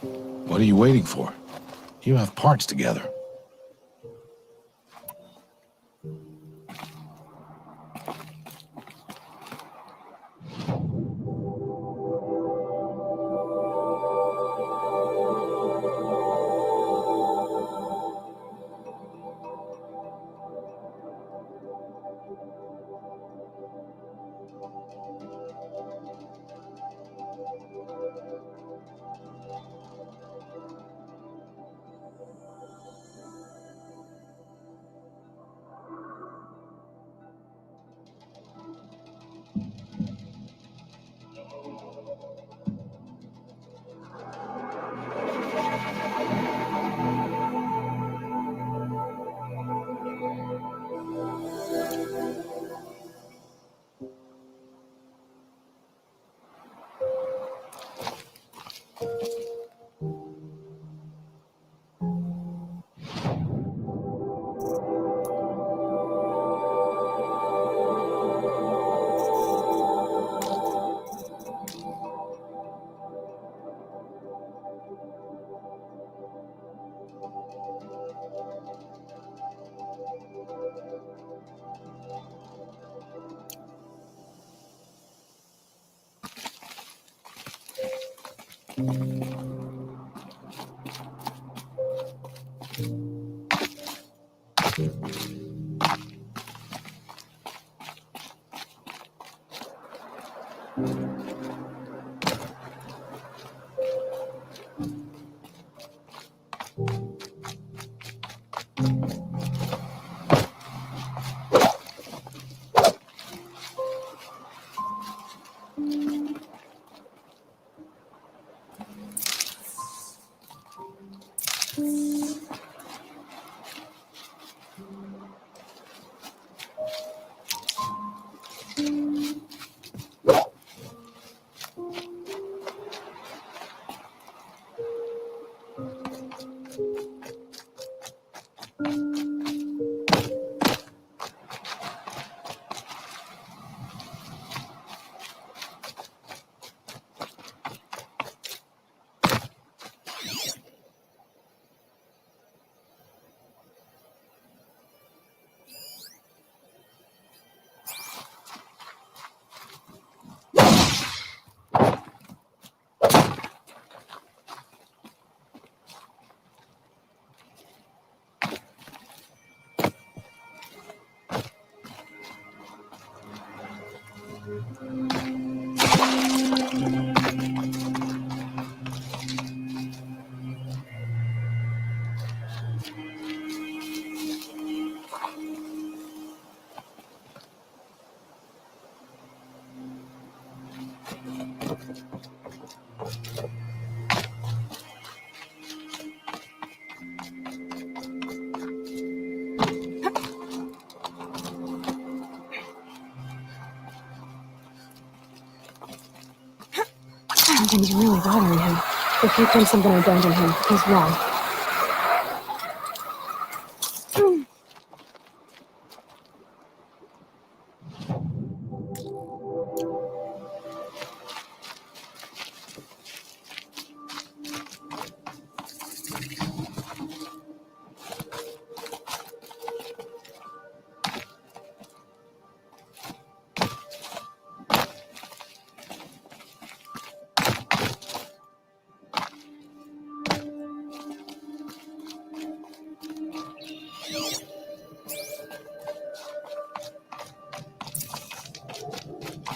What are you waiting for? You have parts together. Something's really bothering him. The few things I'm gonna abandon him. He's wrong.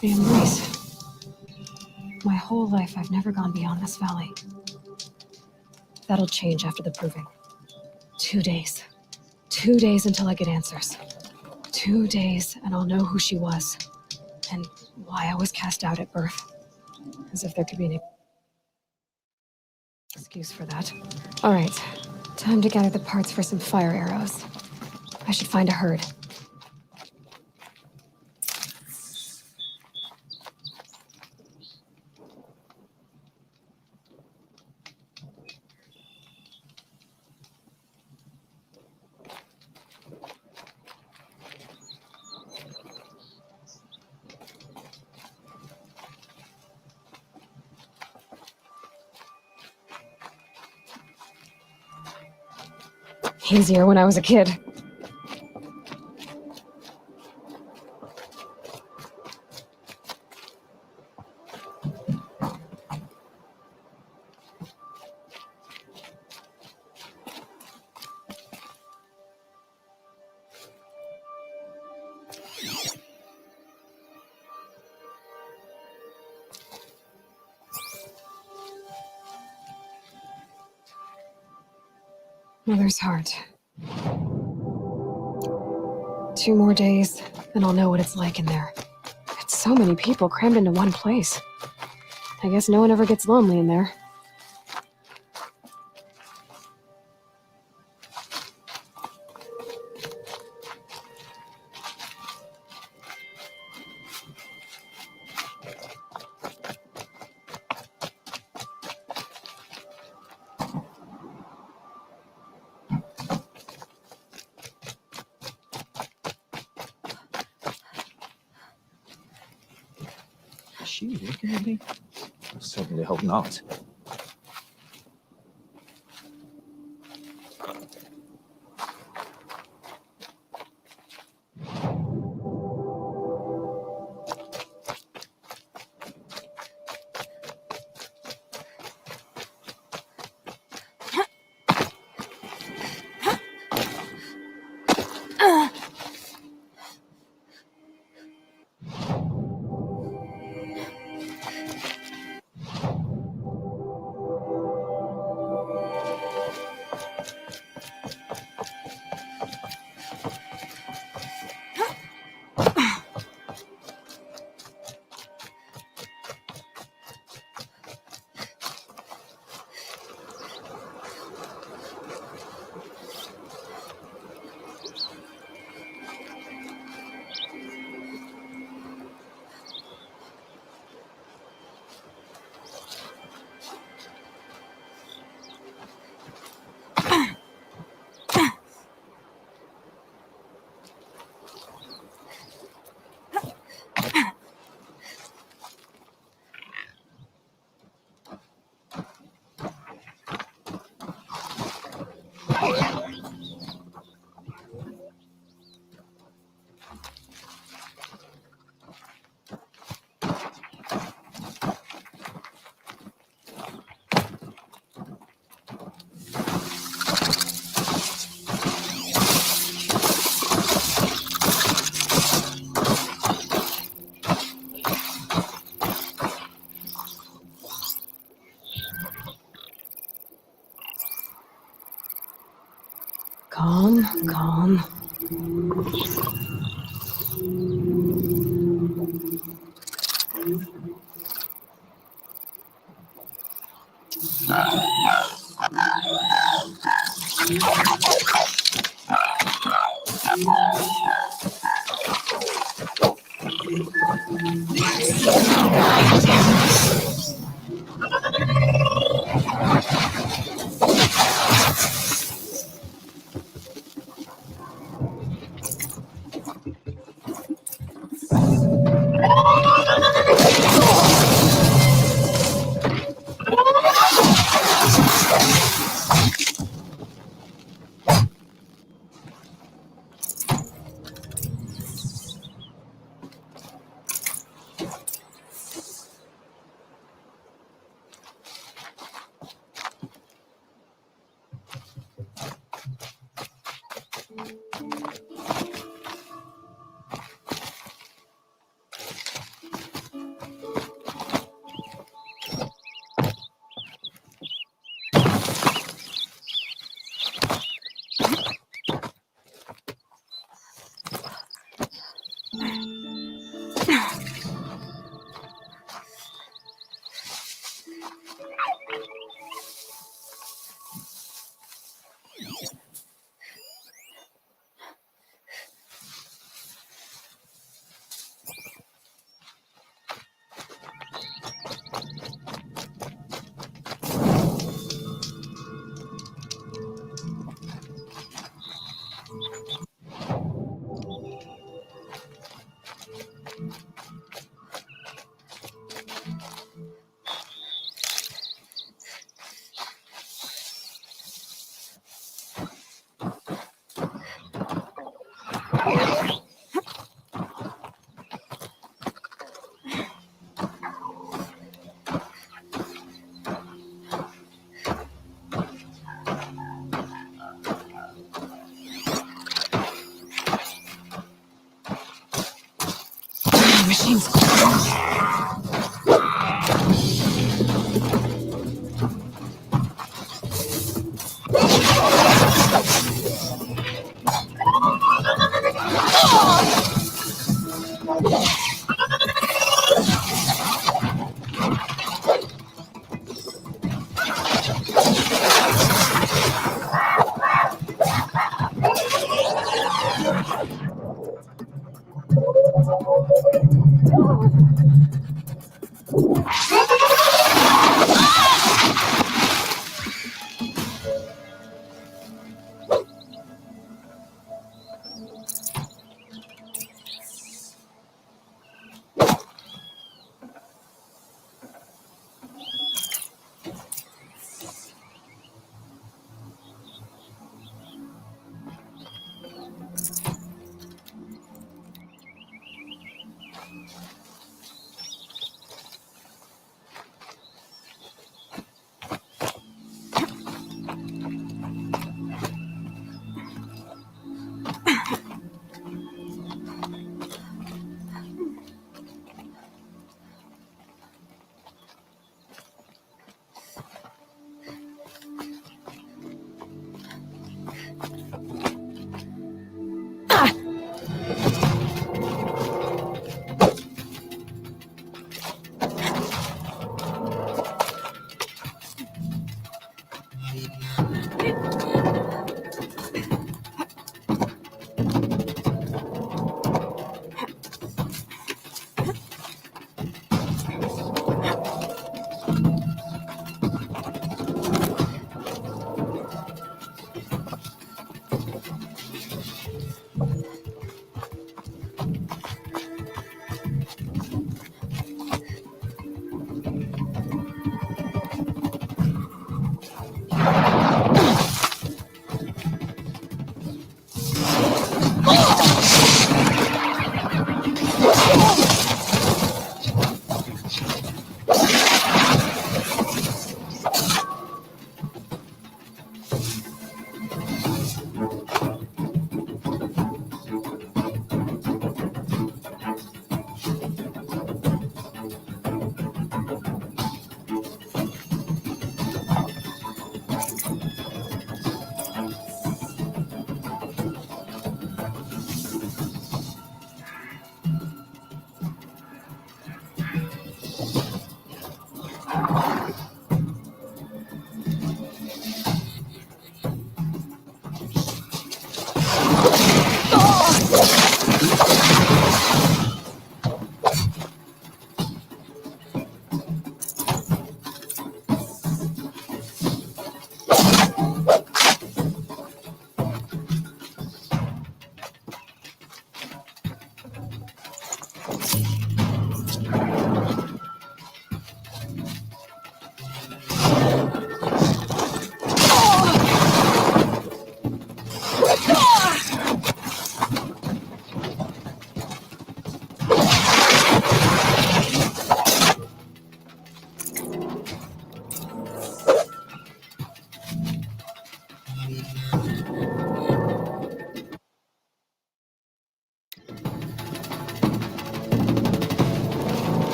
The embrace. My whole life, I've never gone beyond this valley. That'll change after the proving. 2 days. 2 days until I get answers. 2 days, and I'll know who she was. And why I was cast out at birth. As if there could be any excuse for that. All right, time to gather the parts for some fire arrows. I should find a herd. Easier when I was a kid. Mother's heart. 2 more days, and I'll know what it's like in there. It's so many people crammed into one place. I guess no one ever gets lonely in there. Is she looking at me? I certainly hope not. Calm, calm.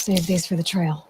Save these for the trail.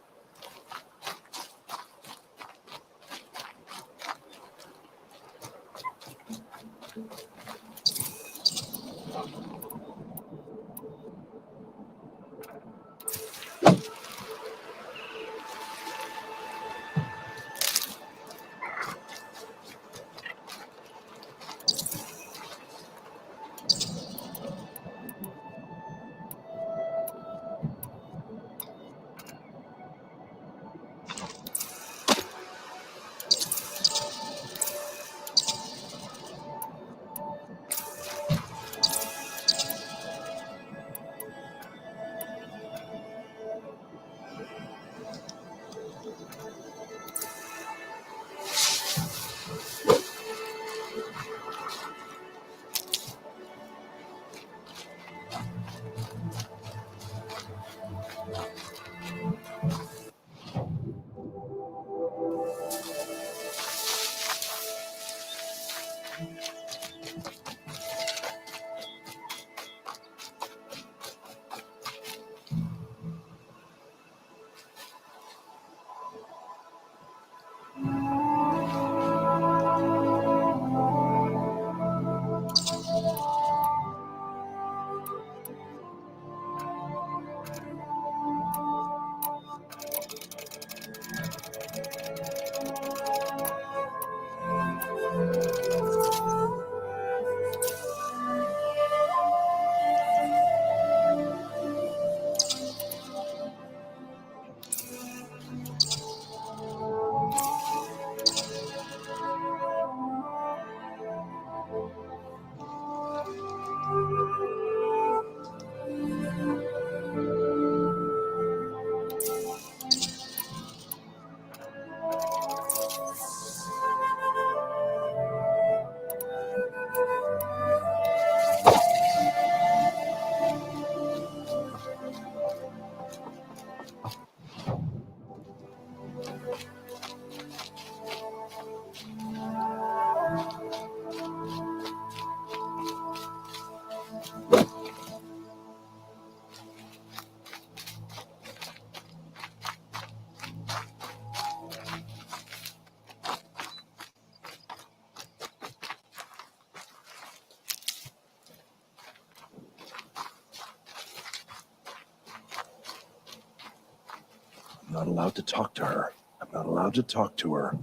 I'm not allowed to talk to her. I'm not allowed to talk to her.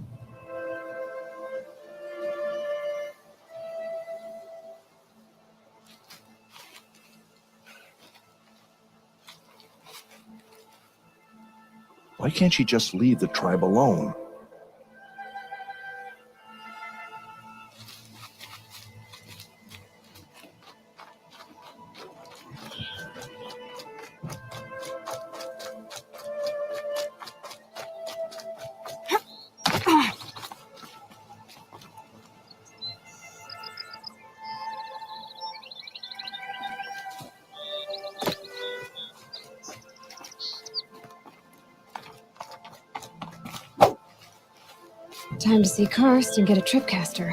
Why can't she just leave the tribe alone? Time to see Karst and get a tripcaster.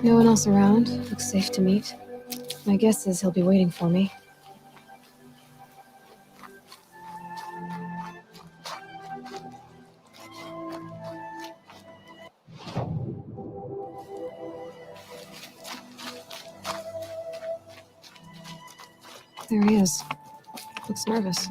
No one else around. Looks safe to meet. My guess is he'll be waiting for me. There he is. Looks nervous.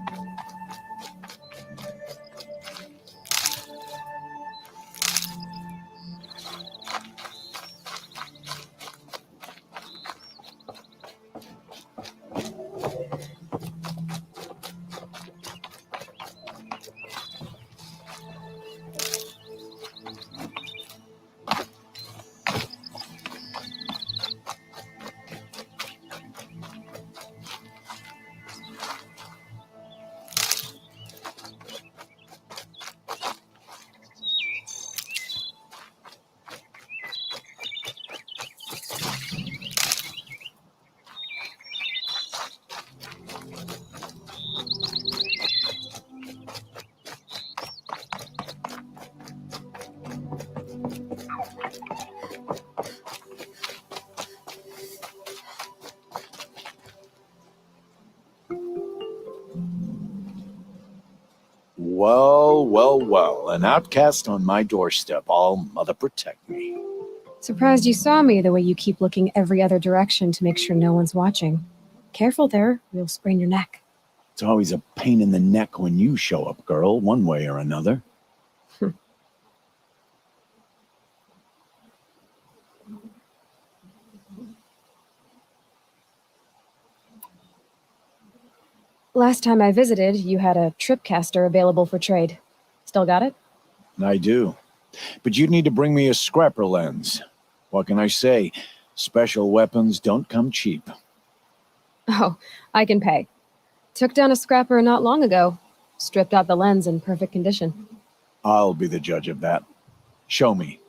Well, well, well. An outcast on my doorstep. All mother protect me. Surprised you saw me the way you keep looking every other direction to make sure no one's watching. Careful there, you'll sprain your neck. It's always a pain in the neck when you show up, girl, one way or another. Last time I visited, you had a tripcaster available for trade. Still got it? I do. But you'd need to bring me a scrapper lens. What can I say? Special weapons don't come cheap. Oh, I can pay. Took down a scrapper not long ago. Stripped out the lens in perfect condition. I'll be the judge of that. Show me.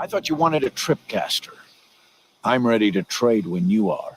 I thought you wanted a tripcaster. I'm ready to trade when you are.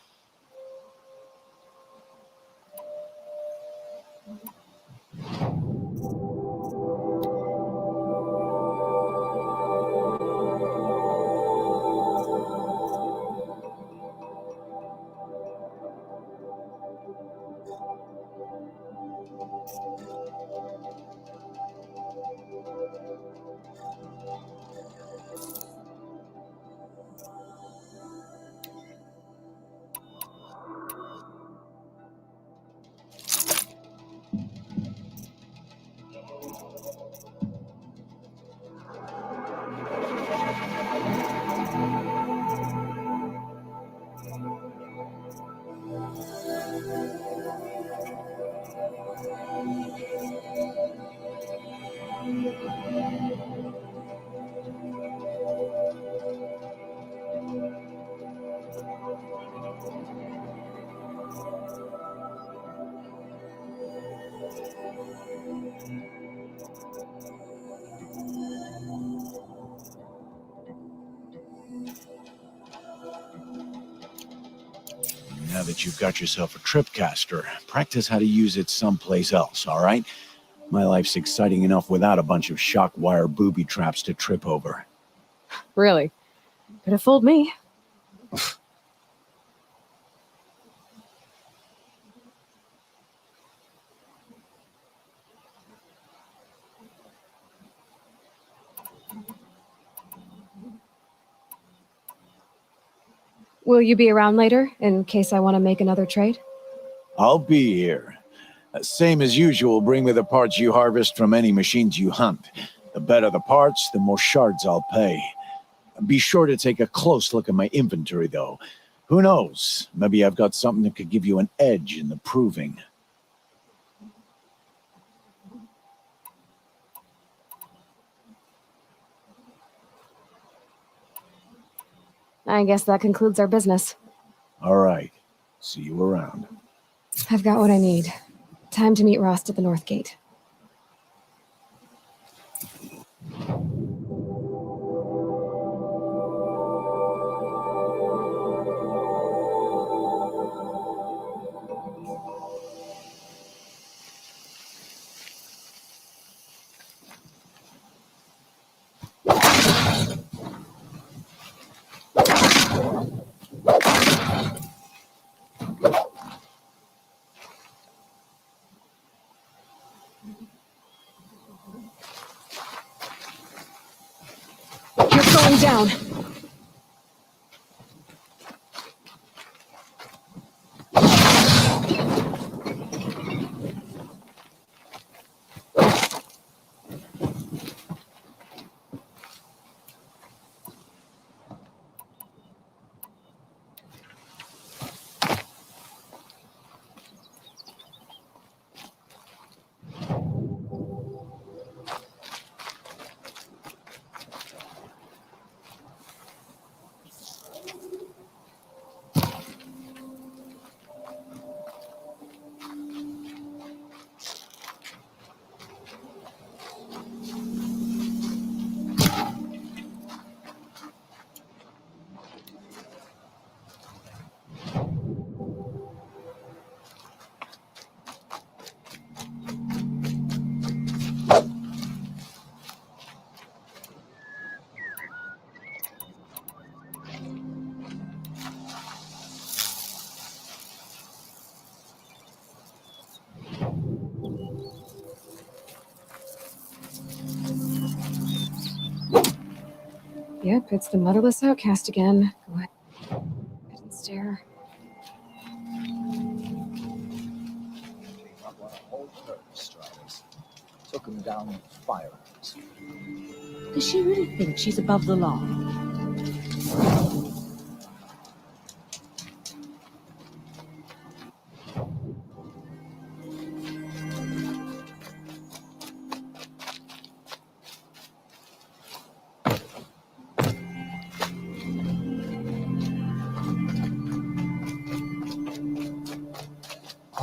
Now that you've got yourself a tripcaster, practice how to use it someplace else, all right? My life's exciting enough without a bunch of shock wire booby traps to trip over. Really? Could have fooled me. Will you be around later, in case I want to make another trade? I'll be here. Same as usual, bring me the parts you harvest from any machines you hunt. The better the parts, the more shards I'll pay. Be sure to take a close look at my inventory, though. Who knows? Maybe I've got something that could give you an edge in the proving. I guess that concludes our business. All right. See you around. I've got what I need. Time to meet Rost at the North Gate. You're going down! Yep, it's the motherless outcast again. Go ahead and stare. Up on a whole herd of striders. Took them down with firearms. Does she really think she's above the law?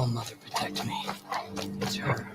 Oh, Mother, protect me. It's her.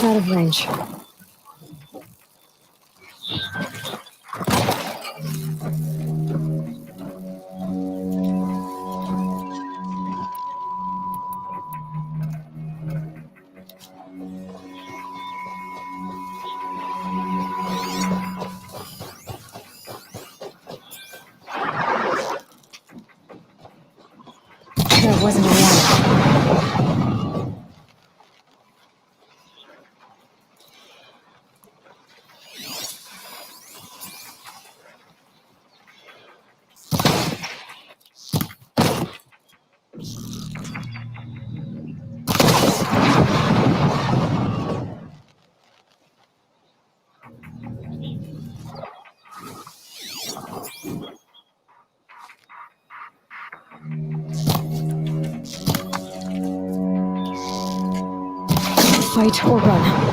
Out of range. There wasn't a warning. Fight or run.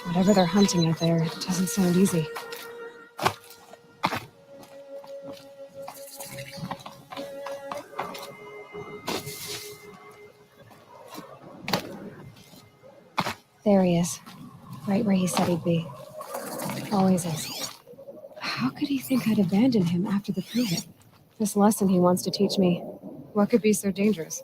Whatever they're hunting out there, it doesn't sound easy. where he said he'd be. Always is. How could he think I'd abandon him after the proving? This lesson he wants to teach me. What could be so dangerous?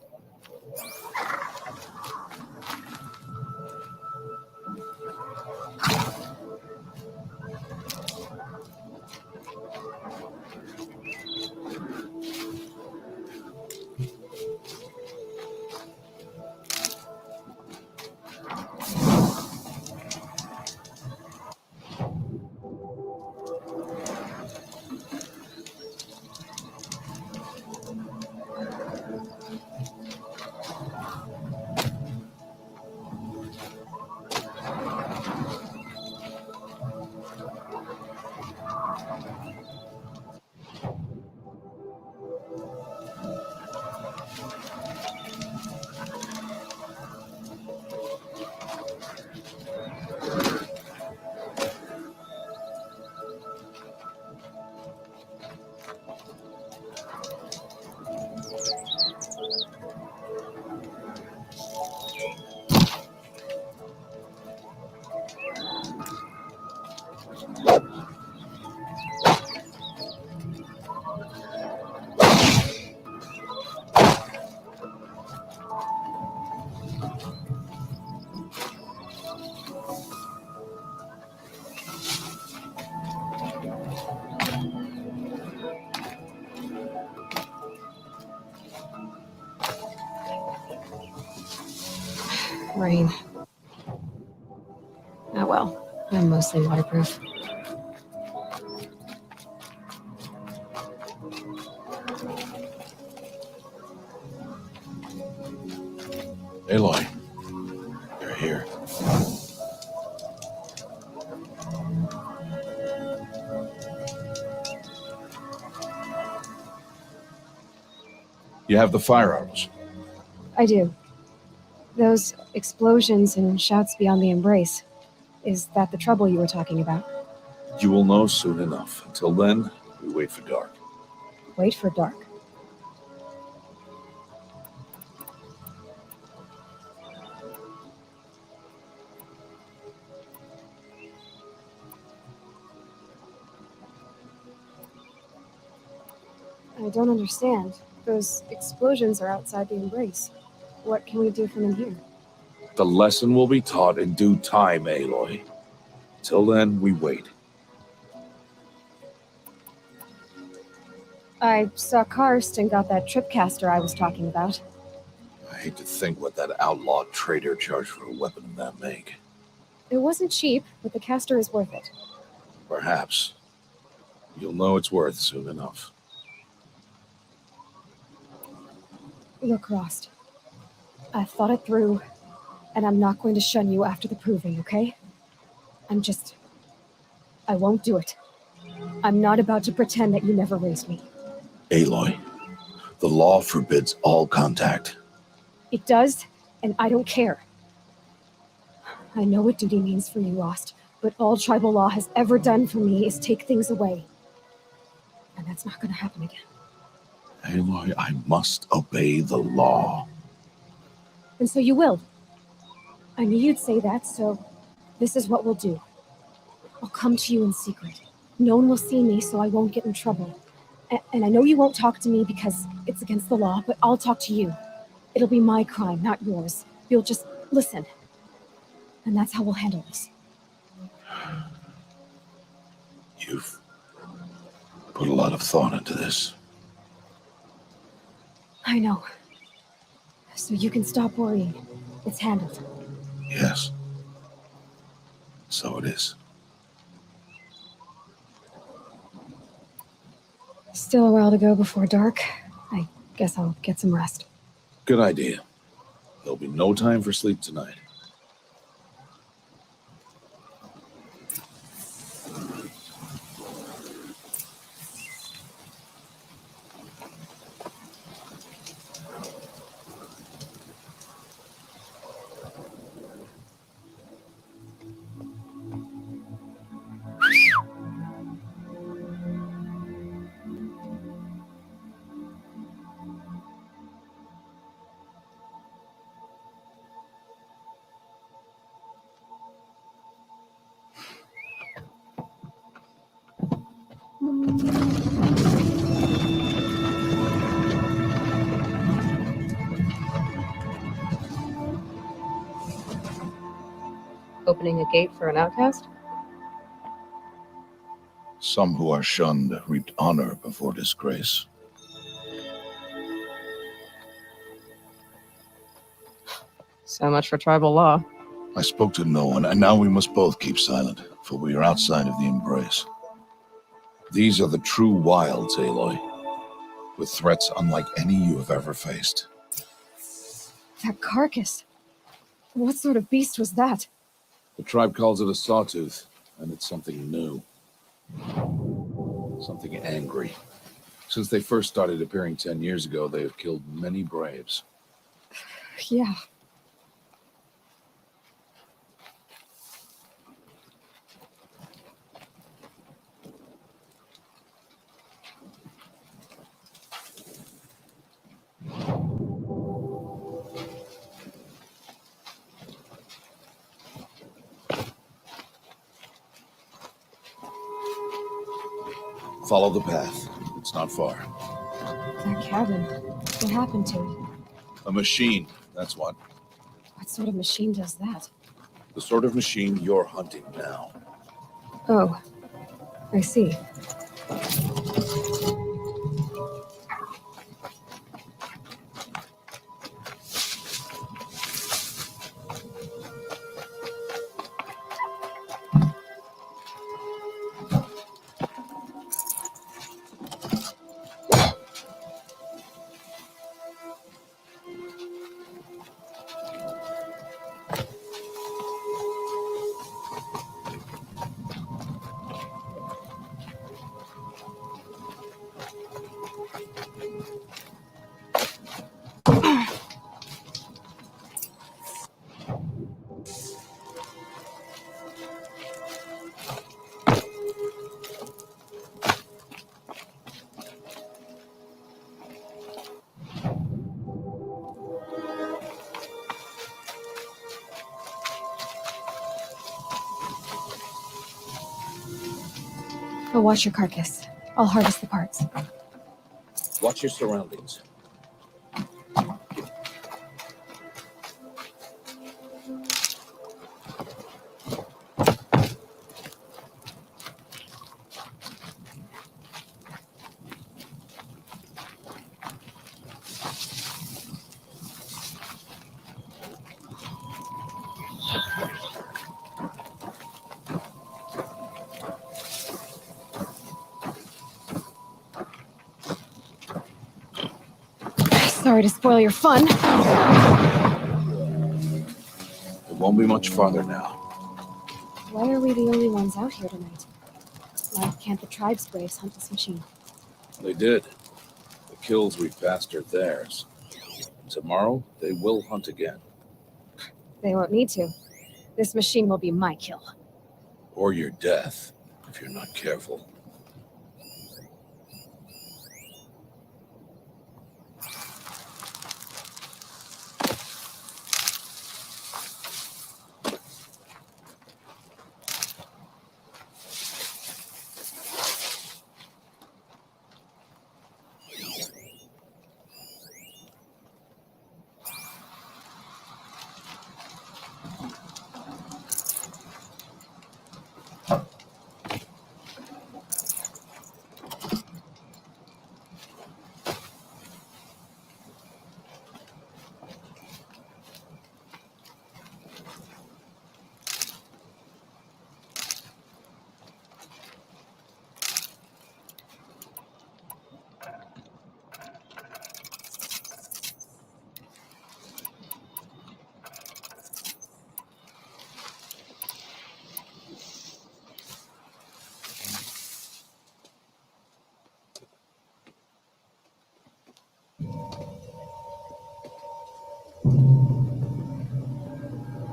Rain. Oh well, I'm mostly waterproof. Aloy, you're here. You have the firearms. I do. Those explosions and shouts beyond the embrace. Is that the trouble you were talking about? You will know soon enough. Until then, we wait for dark. Wait for dark. I don't understand. Those explosions are outside the embrace. What can we do from in here? The lesson will be taught in due time, Aloy. Till then, we wait. I saw Karst and got that tripcaster I was talking about. I hate to think what that outlaw trader charged for a weapon of that make. It wasn't cheap, but the caster is worth it. Perhaps. You'll know it's worth soon enough. Look, Rost. I thought it through, and I'm not going to shun you after the proving, okay? I won't do it. I'm not about to pretend that you never raised me. Aloy, the law forbids all contact. It does, and I don't care. I know what duty means for you, Rost, but all tribal law has ever done for me is take things away. And that's not going to happen again. Aloy, I must obey the law. And so you will. I knew you'd say that, so this is what we'll do. I'll come to you in secret. No one will see me, so I won't get in trouble. And I know you won't talk to me because it's against the law, but I'll talk to you. It'll be my crime, not yours. You'll just listen. And that's how we'll handle this. You've put a lot of thought into this. I know. So you can stop worrying. It's handled. Yes. So it is. Still a while to go before dark. I guess I'll get some rest. Good idea. There'll be no time for sleep tonight. opening a gate for an outcast? Some who are shunned reaped honor before disgrace. So much for tribal law. I spoke to no one, and now we must both keep silent, for we are outside of the embrace. These are the true wilds, Aloy, with threats unlike any you have ever faced. That carcass. What sort of beast was that? The tribe calls it a sawtooth, and it's something new. Something angry. Since they first started appearing 10 years ago, they have killed many braves. Yeah. Follow the path. It's not far. That cabin. What happened to it? A machine, that's what. What sort of machine does that? The sort of machine you're hunting now. Oh, I see. I'll watch your carcass. I'll harvest the parts. Watch your surroundings. Sorry to spoil your fun. It won't be much farther now. Why are we the only ones out here tonight? Why can't the tribe's braves hunt this machine? They did. The kills we passed are theirs. Tomorrow, they will hunt again. They won't need to. This machine will be my kill. Or your death, if you're not careful.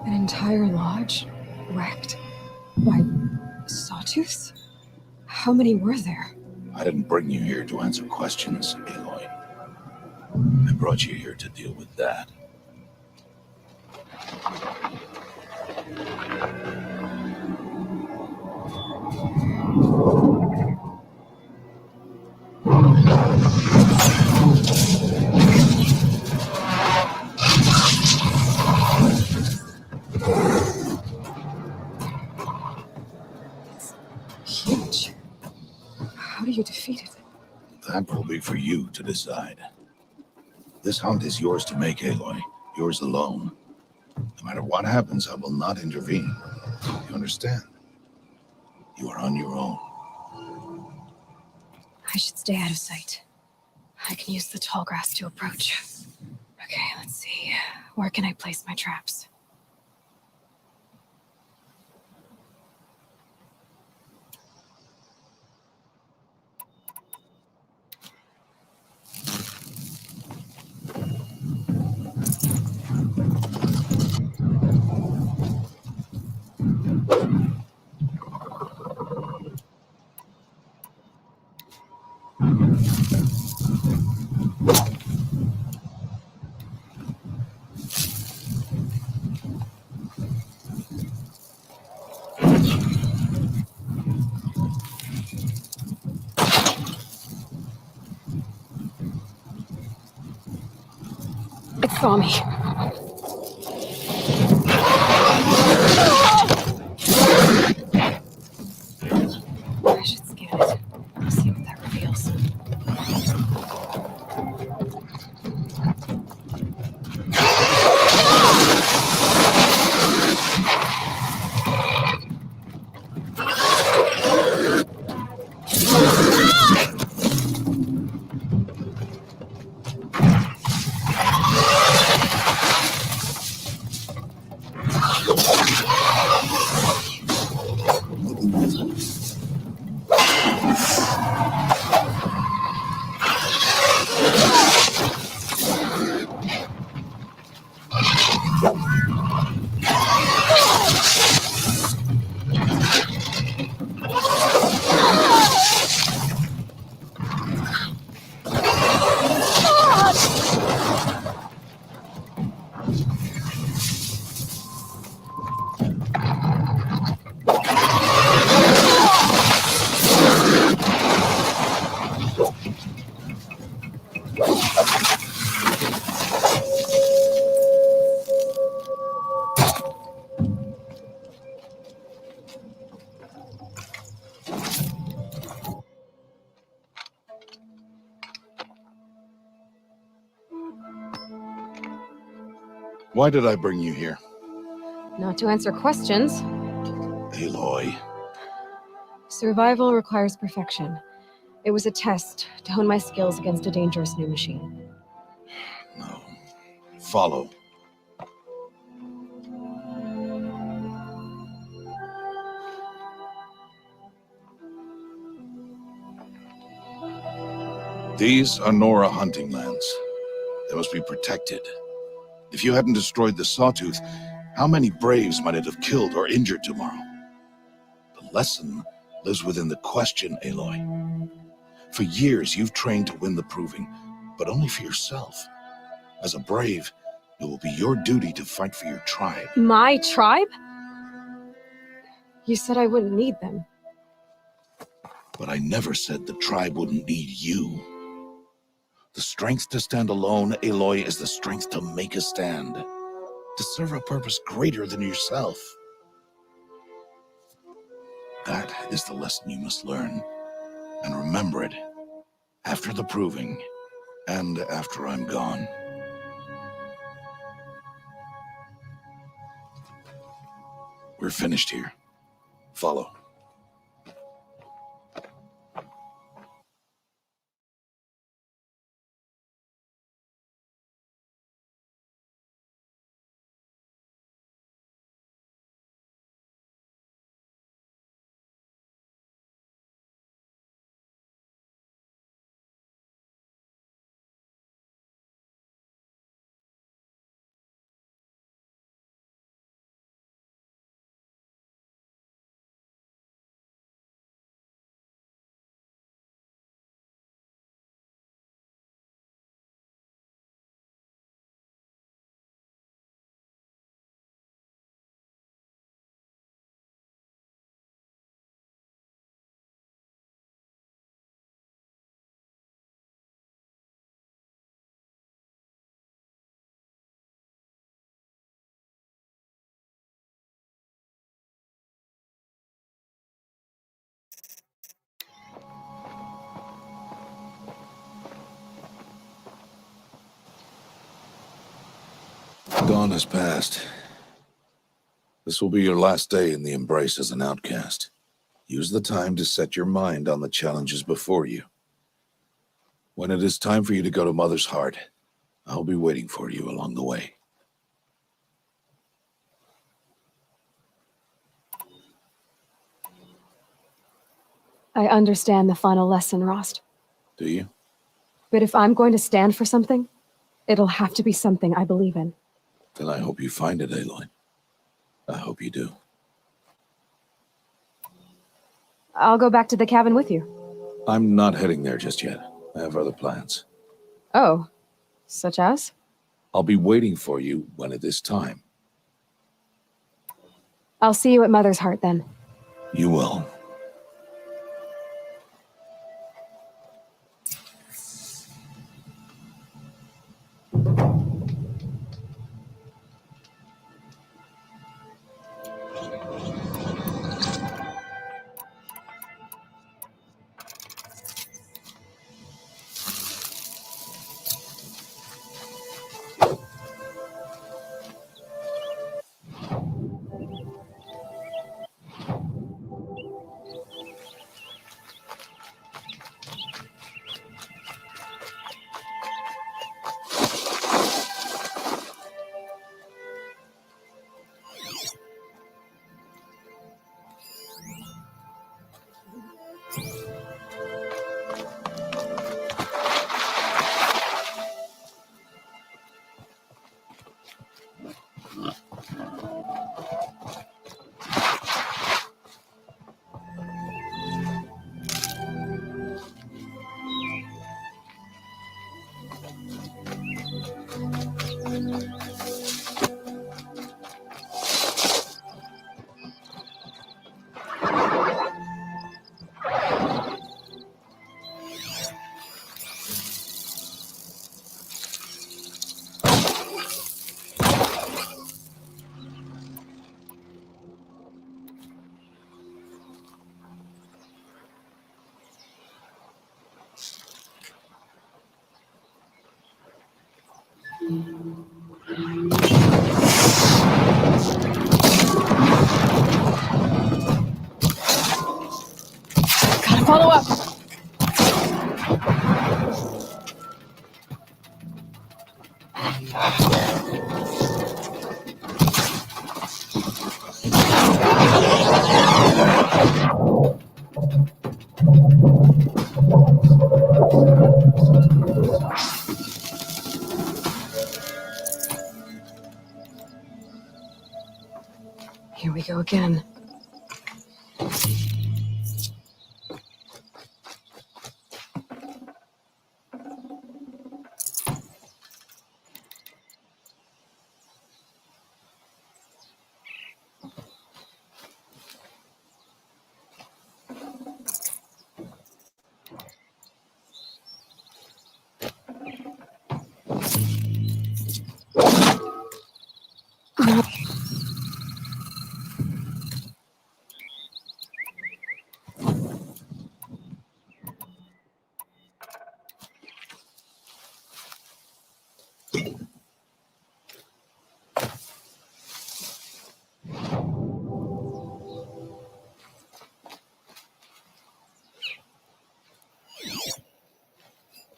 An entire lodge? Wrecked? Why, sawtooths? How many were there? I didn't bring you here to answer questions, Aloy. I brought you here to deal with that. are you defeated? That will be for you to decide. This hunt is yours to make, Aloy. Yours alone. No matter what happens, I will not intervene. You understand? You are on your own. I should stay out of sight. I can use the tall grass to approach. Okay, let's see. Where can I place my traps? It saw me. I should scan it. See what that reveals. Why did I bring you here? Not to answer questions. Aloy. Survival requires perfection. It was a test to hone my skills against a dangerous new machine. No. Follow. These are Nora hunting lands. They must be protected. If you hadn't destroyed the Sawtooth, how many Braves might it have killed or injured tomorrow? The lesson lives within the question, Aloy. For years, you've trained to win the Proving, but only for yourself. As a Brave, it will be your duty to fight for your tribe. My tribe? You said I wouldn't need them. But I never said the tribe wouldn't need you. The strength to stand alone, Aloy, is the strength to make a stand. To serve a purpose greater than yourself. That is the lesson you must learn. And remember it. After the Proving. And after I'm gone. We're finished here. Follow. dawn has passed. This will be your last day in the Embrace as an outcast. Use the time to set your mind on the challenges before you. When it is time for you to go to Mother's Heart, I'll be waiting for you along the way. I understand the final lesson, Rost. Do you? But if I'm going to stand for something, it'll have to be something I believe in. Then I hope you find it, Aloy. I hope you do. I'll go back to the cabin with you. I'm not heading there just yet. I have other plans. Oh, such as? I'll be waiting for you when it is time. I'll see you at Mother's Heart then. You will. Gotta follow up! Here we go again.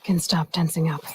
Can stop tensing up.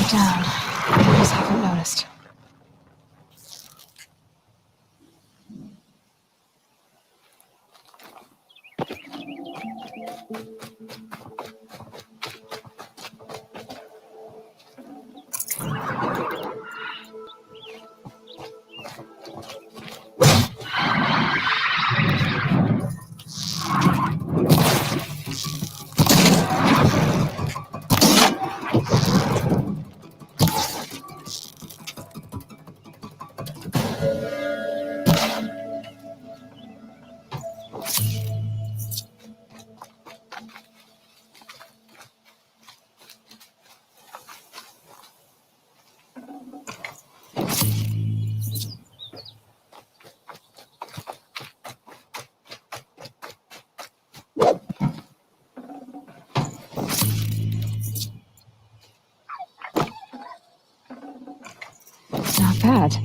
it down. I just haven't noticed. Not bad.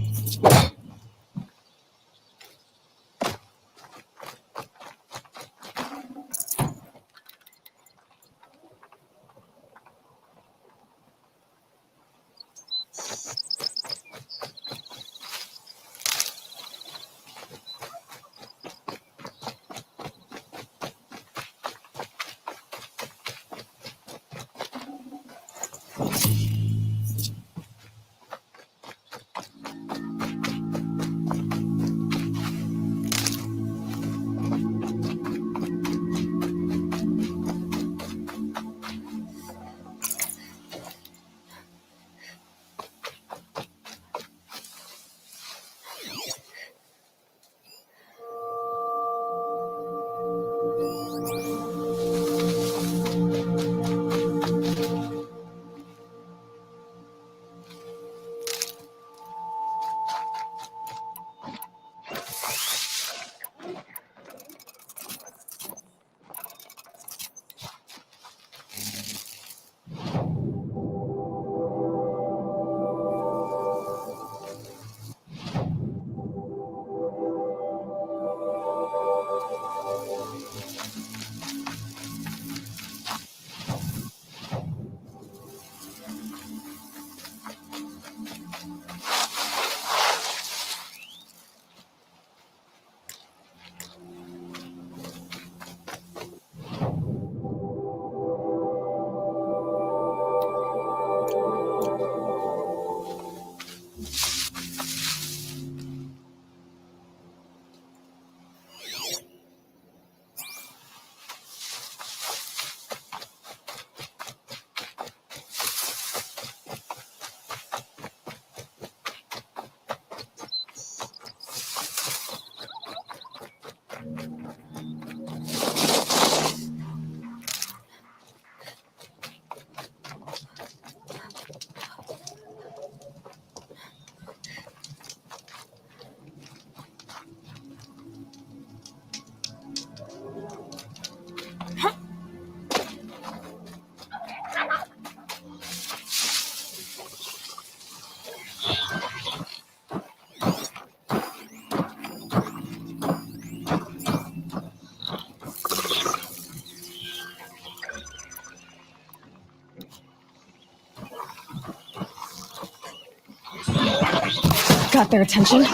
Got their attention.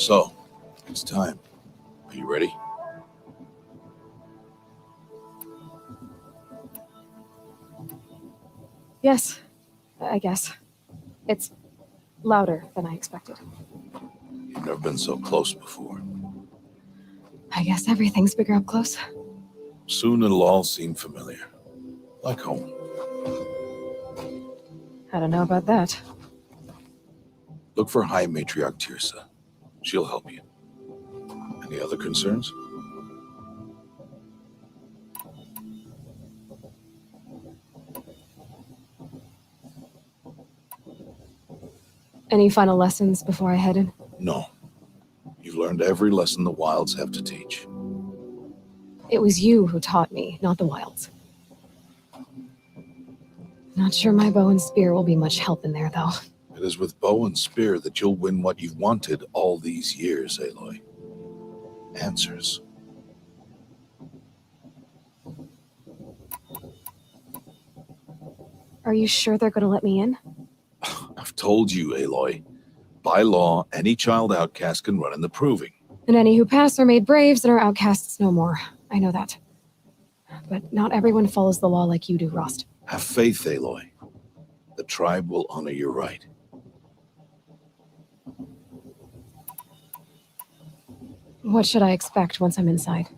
So, it's time. Are you ready? Yes, I guess. It's louder than I expected. You've never been so close before. I guess everything's bigger up close. Soon it'll all seem familiar. Like home. I don't know about that. Look for High Matriarch Tirsa. She'll help you. Any other concerns? Any final lessons before I head in? No. You've learned every lesson the wilds have to teach. It was you who taught me, not the wilds. Not sure my bow and spear will be much help in there, though. It is with bow and spear that you'll win what you've wanted all these years, Aloy. Answers. Are you sure they're gonna let me in? I've told you, Aloy. By law, any child outcast can run in the proving. And any who pass are made braves and are outcasts no more. I know that. But not everyone follows the law like you do, Rost. Have faith, Aloy. The tribe will honor your right. What should I expect once I'm inside?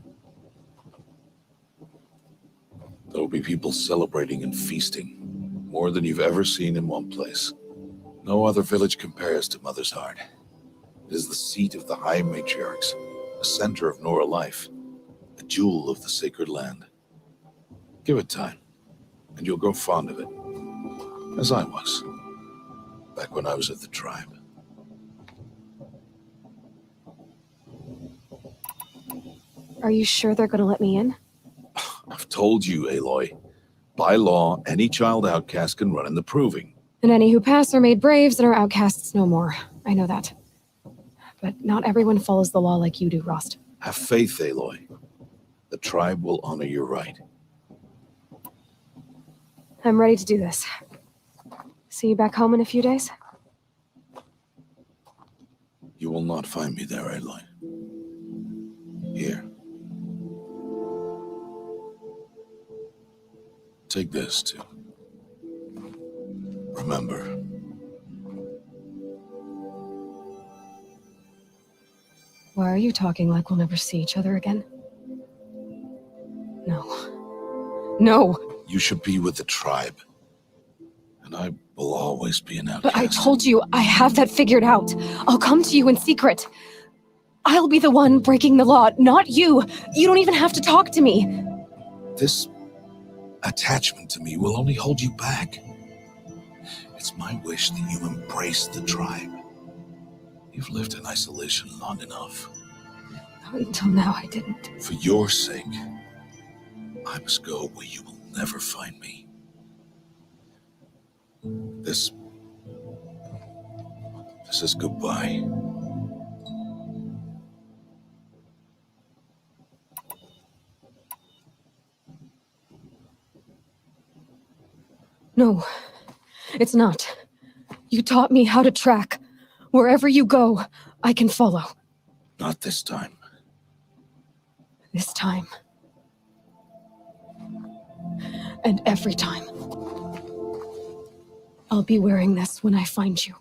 There will be people celebrating and feasting. More than you've ever seen in one place. No other village compares to Mother's Heart. It is the seat of the High Matriarchs, the center of Nora life, a jewel of the sacred land. Give it time, and you'll grow fond of it. As I was, back when I was at the tribe. Are you sure they're gonna let me in? I've told you, Aloy. By law, any child outcast can run in the proving. And any who pass are made braves and are outcasts no more. I know that. But not everyone follows the law like you do, Rost. Have faith, Aloy. The tribe will honor your right. I'm ready to do this. See you back home in a few days? You will not find me there, Aloy. Here. Take this, too. Remember. Why are you talking like we'll never see each other again? No. No! You should be with the tribe. And I will always be an outcast. But I told you, I have that figured out. I'll come to you in secret. I'll be the one breaking the law, not you. You don't even have to talk to me. This attachment to me will only hold you back. It's my wish that you embrace the tribe. You've lived in isolation long enough. Until now, I didn't. For your sake, I must go where you will never find me. This is goodbye. No, it's not. You taught me how to track. Wherever you go, I can follow. Not this time. This time. And every time. I'll be wearing this when I find you.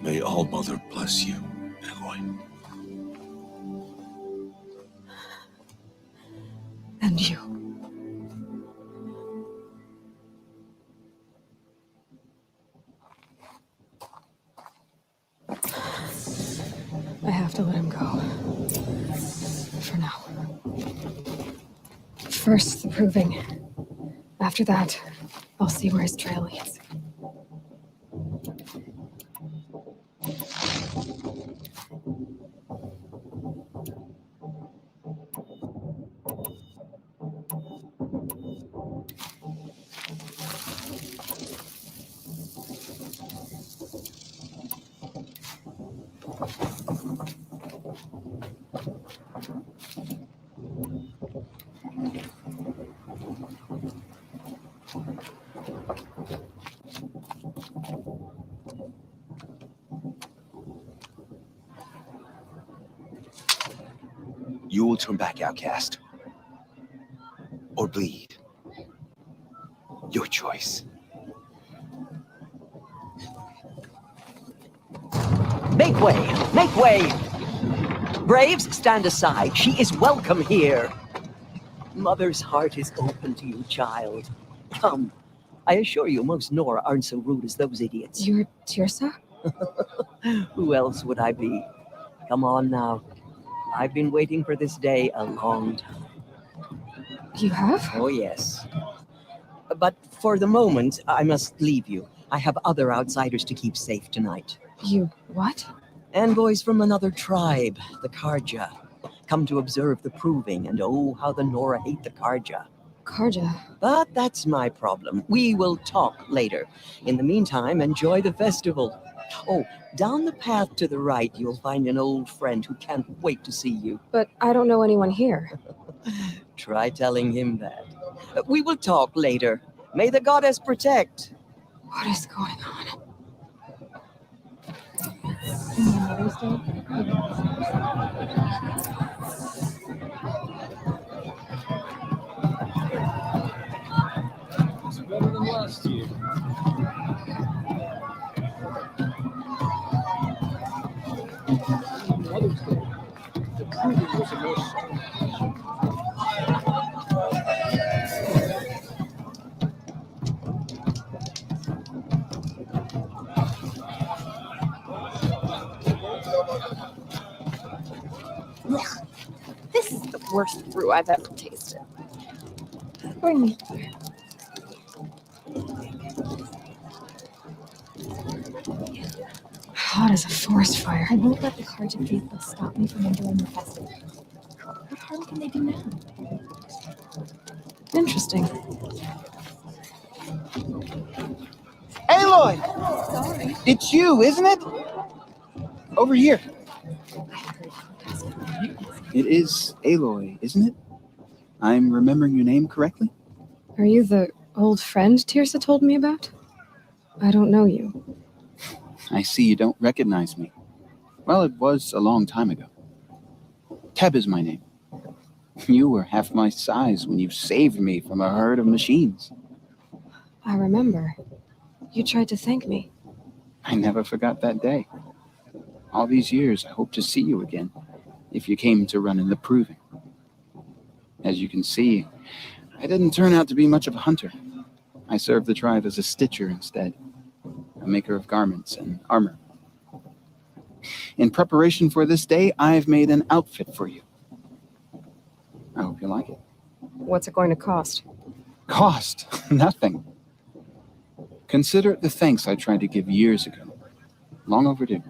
May All Mother bless you, Aloy. And you. I have to let him go. For now. First, the proving. After that, I'll see where his trail leads. You will turn back, outcast. Or bleed. Your choice. Make way! Make way! Braves, stand aside. She is welcome here. Mother's heart is open to you, child. Come. I assure you, most Nora aren't so rude as those idiots. You're Tirsa? Who else would I be? Come on now. I've been waiting for this day a long time. You have? Oh, yes. But for the moment, I must leave you. I have other outsiders to keep safe tonight. You what? Envoys from another tribe, the Carja. Come to observe the proving, and oh, how the Nora hate the Carja. Carja. But that's my problem. We will talk later. In the meantime, enjoy the festival. Oh, down the path to the right, you'll find an old friend who can't wait to see you. But I don't know anyone here. Try telling him that. We will talk later. May the goddess protect. What is going on? It's better than last year. Mother's Day. The proving was a more This is the worst brew I've ever tasted. Bring me. Hot as a forest fire. I won't let the Carja faithful stop me from enjoying the festival. What harm can they do now? Interesting. Aloy! Sorry. It's you, isn't it? Over here. It is Aloy, isn't it? I'm remembering your name correctly? Are you the old friend Tirsa told me about? I don't know you. I see you don't recognize me. Well, it was a long time ago. Teb is my name. You were half my size when you saved me from a herd of machines. I remember. You tried to thank me. I never forgot that day. All these years, I hope to see you again, if you came to run in the proving. As you can see, I didn't turn out to be much of a hunter. I served the tribe as a stitcher instead, a maker of garments and armor. In preparation for this day, I've made an outfit for you. I hope you like it. What's it going to cost? Cost? Nothing. Consider it the thanks I tried to give years ago. Long overdue.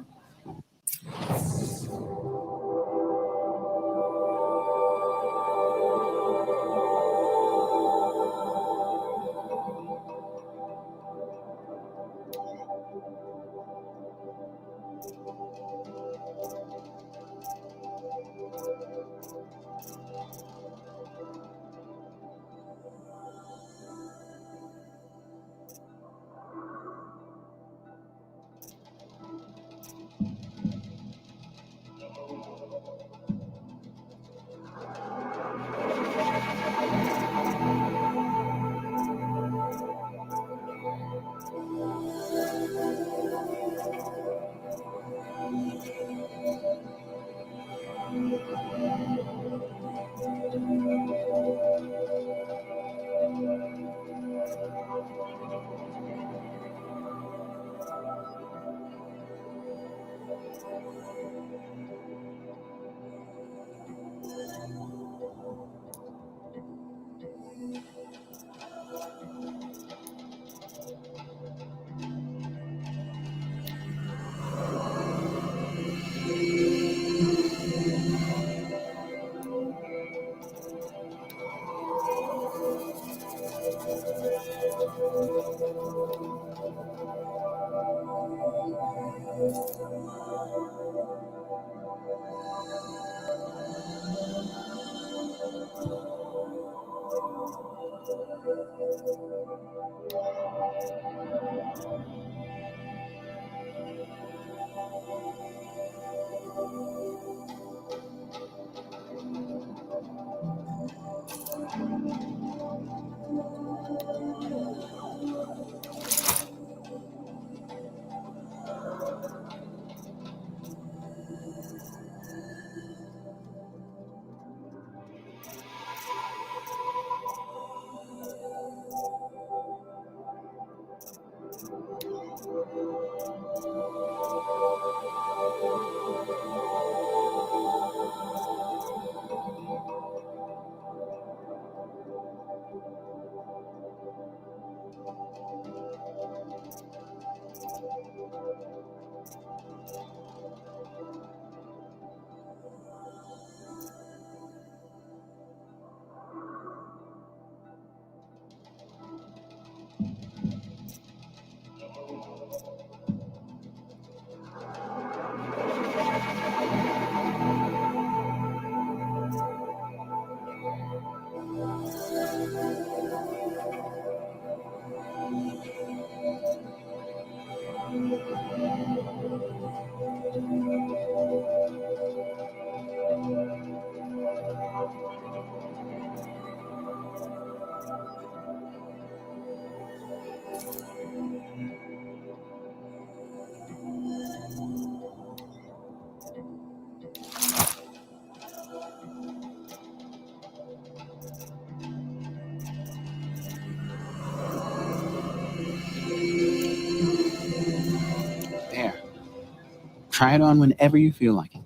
Try it on whenever you feel like it.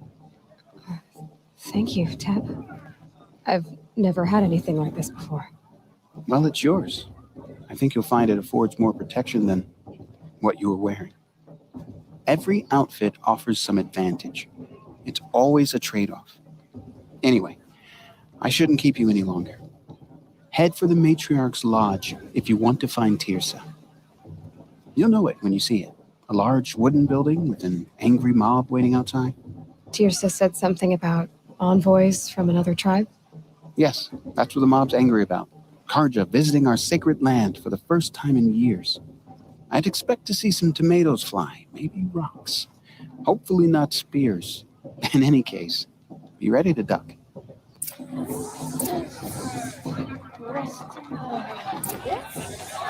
Thank you, Teb. I've never had anything like this before. Well, it's yours. I think you'll find it affords more protection than what you were wearing. Every outfit offers some advantage. It's always a trade-off. Anyway, I shouldn't keep you any longer. Head for the Matriarch's Lodge if you want to find Tirsa. You'll know it when you see it. A large wooden building with an angry mob waiting outside. Tirsa said something about envoys from another tribe? Yes, that's what the mob's angry about. Carja visiting our sacred land for the first time in years. I'd expect to see some tomatoes fly, maybe rocks. Hopefully not spears. In any case, be ready to duck.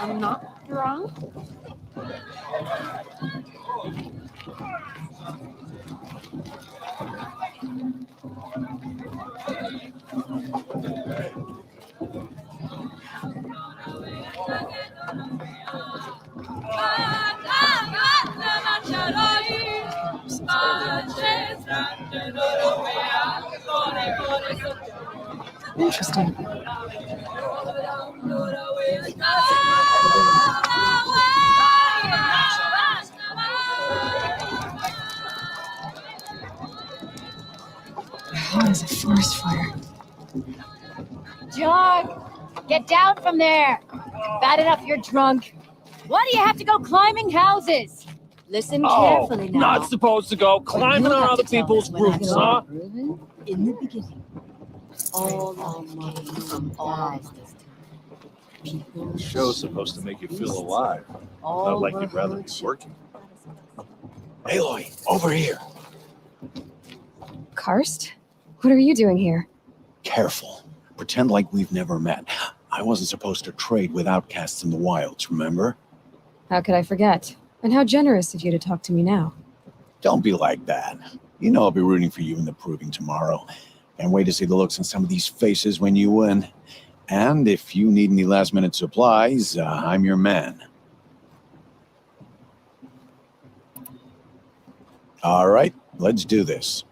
I'm not drunk. Interesting. Hot as a forest fire. John, get down from there. Bad enough you're drunk. Why do you have to go climbing houses? Listen carefully now. Not supposed to go climbing You on have other to tell people's me when I roofs, go huh? proven in the beginning. All life came from all this time. People, The show's supposed to make you feel alive, all not like were you'd rather be hurt. working. Aloy, over here. Karst? What are you doing here? Careful. Pretend like we've never met. I wasn't supposed to trade with outcasts in the wilds, remember? How could I forget? And how generous of you to talk to me now. Don't be like that. You know I'll be rooting for you in the proving tomorrow. Can't wait to see the looks on some of these faces when you win. And if you need any last-minute supplies, I'm your man. All right, let's do this.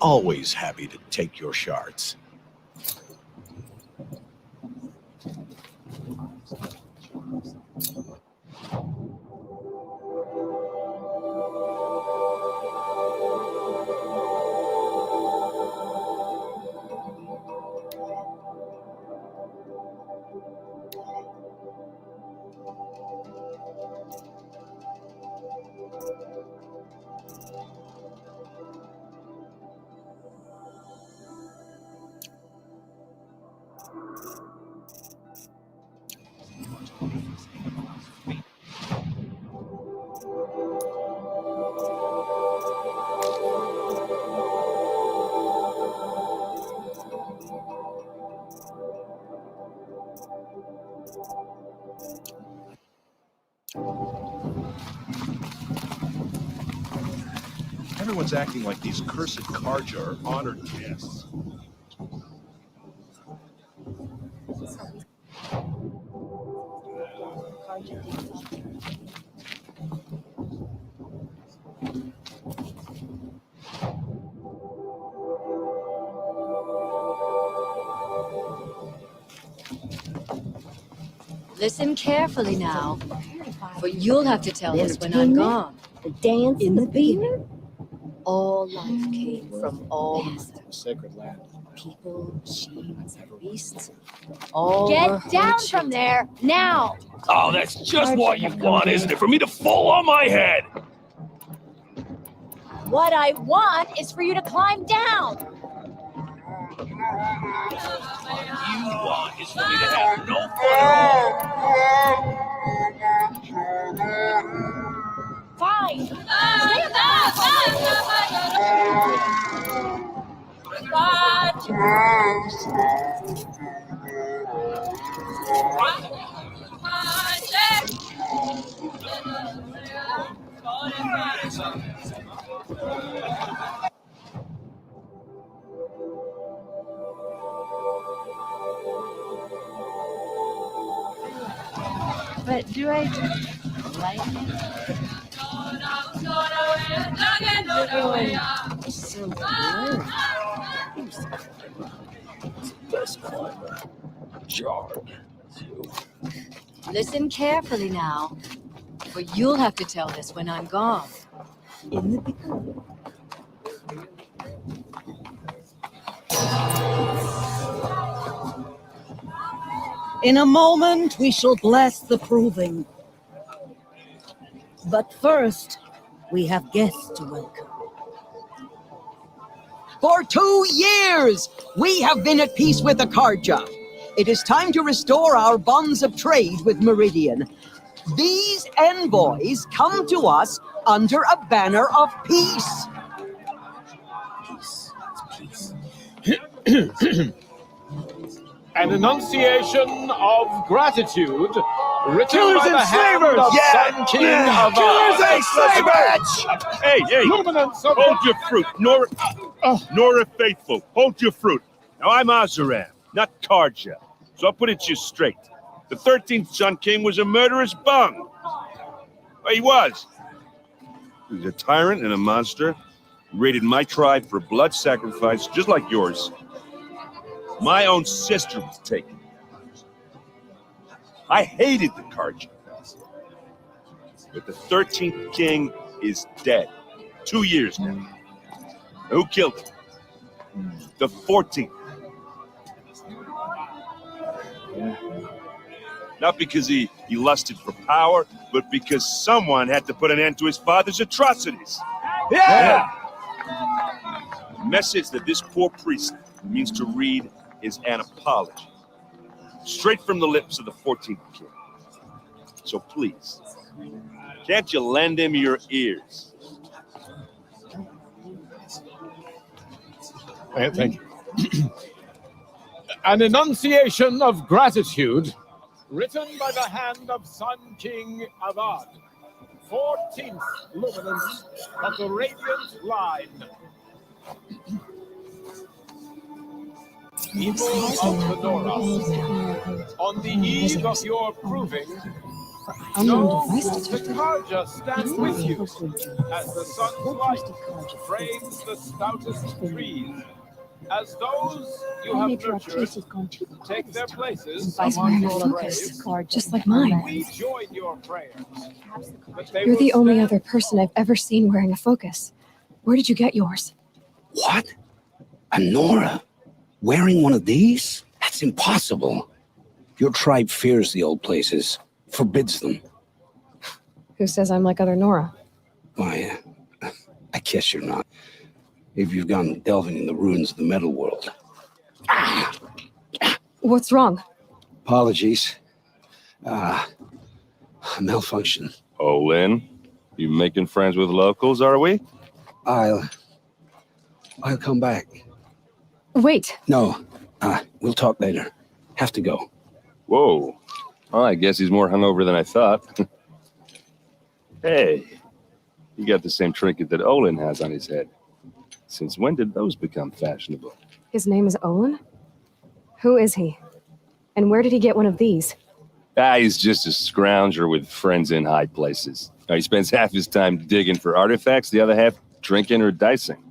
Always happy to take your shards. Everyone's acting like these cursed Carja are honored guests. Listen carefully now, for you'll have to tell There's us when I'm payment, gone. the dance, In the beginning. All life came from all Sacred land. people, sheep, beasts. All were Get her down children. from there, now! Oh, that's just what you want, isn't it? For me to fall on my head! What I want is for you to climb down! What you want is for me to have no fun. Fine! But do I like it? So blurry. Best climber. Jarg. Listen carefully now, for you'll have to tell this when I'm gone. In the beginning. In a moment, we shall bless the proving. But first, we have guests to welcome. For 2 years, we have been at peace with the Carja. It is time to restore our bonds of trade with Meridian. These envoys come to us under a banner of peace. An enunciation of gratitude written Killers by and the hand slavers! of Sun King of Killers and slavers! Hey, luminance of Hold your fruit, Nora Faithful. Hold your fruit. Now I'm Azaram, not Carja. So I'll put it to you straight. The 13th Sun King was a murderous bung. Well, he was. He was a tyrant and a monster. He raided my tribe for blood sacrifice, just like yours. My own sister was taken. I hated the Carja. But the 13th king is dead. 2 years now. Who killed him? The 14th. Not because he lusted for power, but because someone had to put an end to his father's atrocities. Yeah! The message that this poor priest means to read is an apology. Straight from the lips of the 14th king. So please, can't you lend him your ears? Thank you. An enunciation of gratitude written by the hand of Sun King Avad, 14th luminance of the Radiant Line. People of Fedora, on the eve of your proving, know the Carja stands with you as the sun's light frames the stoutest trees. As those you have nurtured take their places among your braves, just like mine. we join your prayers. You're the only other person I've ever seen wearing a focus. Where did you get yours? What? A Nora? Wearing one of these? That's impossible. Your tribe fears the old places, forbids them. Who says I'm like other Nora? Why, I guess you're not. If you've gone delving in the ruins of the metal world. What's wrong? Apologies. Malfunction. Olin, you making friends with locals, are we? I'll come back. Wait. No, we'll talk later. Have to go. Whoa. Well, I guess he's more hungover than I thought. Hey, you got the same trinket that Olin has on his head. Since when did those become fashionable? His name is Olin? Who is he? And where did he get one of these? He's just a scrounger with friends in high places. He spends half his time digging for artifacts, the other half drinking or dicing.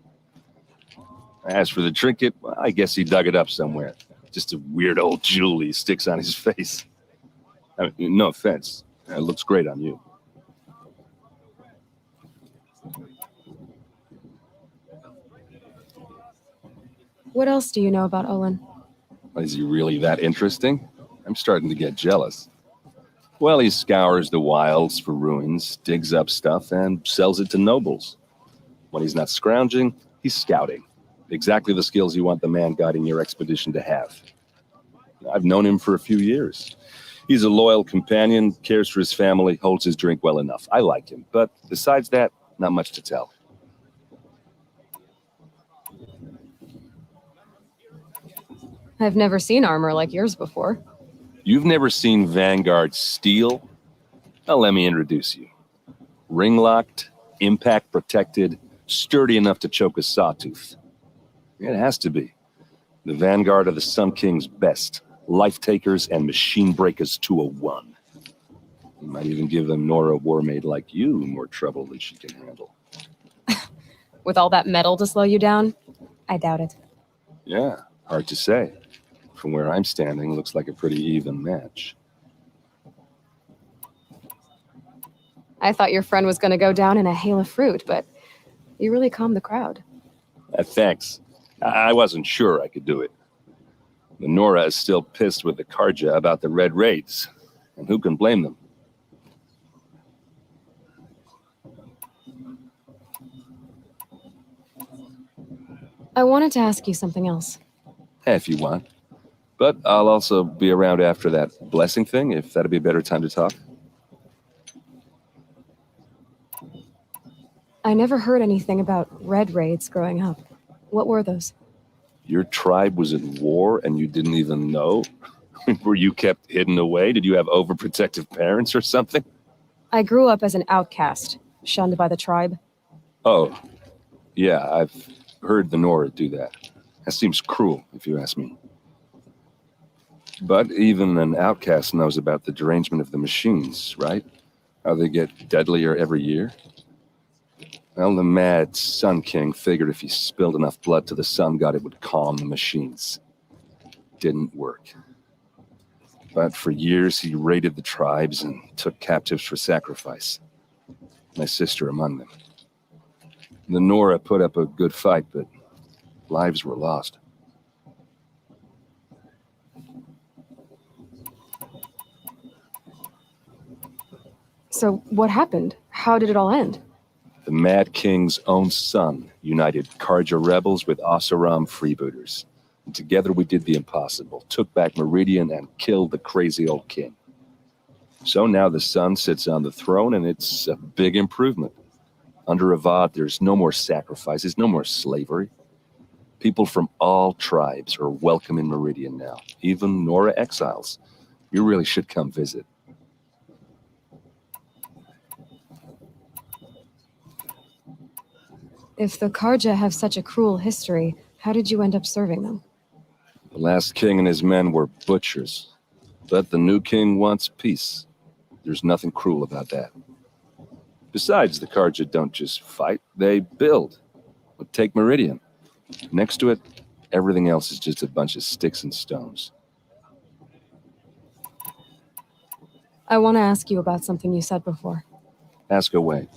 As for the trinket, well, I guess he dug it up somewhere. Just a weird old jewel he sticks on his face. I mean, no offense. It looks great on you. What else do you know about Olin? Is he really that interesting? I'm starting to get jealous. Well, he scours the wilds for ruins, digs up stuff, and sells it to nobles. When he's not scrounging, he's scouting. Exactly the skills you want the man guiding your expedition to have. I've known him for a few years. He's a loyal companion, cares for his family, holds his drink well enough. I like him, but besides that, not much to tell. I've never seen armor like yours before. You've never seen Vanguard steel? Well, let me introduce you. Ring-locked, impact-protected, sturdy enough to choke a sawtooth. It has to be. The Vanguard of the Sun King's best. Life takers and machine breakers to a one. You might even give a Nora warmaid like you more trouble than she can handle. With all that metal to slow you down? I doubt it. Yeah, hard to say. From where I'm standing, looks like a pretty even match. I thought your friend was going to go down in a hail of fruit, but you really calmed the crowd. Thanks. I wasn't sure I could do it. The Nora is still pissed with the Carja about the Red Raids, and who can blame them? I wanted to ask you something else. If you want. But I'll also be around after that blessing thing, if that'd be a better time to talk. I never heard anything about red raids growing up. What were those? Your tribe was at war and you didn't even know? Were you kept hidden away? Did you have overprotective parents or something? I grew up as an outcast, shunned by the tribe. Oh, yeah, I've heard the Nora do that. That seems cruel, if you ask me. But even an outcast knows about the derangement of the machines, right? How they get deadlier every year. Well, the mad Sun King figured if he spilled enough blood to the Sun God, it would calm the machines. Didn't work. But for years, he raided the tribes and took captives for sacrifice. My sister among them. The Nora put up a good fight, but lives were lost. So what happened? How did it all end? The Mad King's own son united Carja rebels with Oseram freebooters. And together we did the impossible, took back Meridian and killed the crazy old king. So now the son sits on the throne and it's a big improvement. Under Avad, there's no more sacrifices, no more slavery. People from all tribes are welcome in Meridian now, even Nora exiles. You really should come visit. If the Carja have such a cruel history, how did you end up serving them? The last king and his men were butchers. But the new king wants peace. There's nothing cruel about that. Besides, the Carja don't just fight, they build. But take Meridian. Next to it, everything else is just a bunch of sticks and stones. I want to ask you about something you said before. Ask away.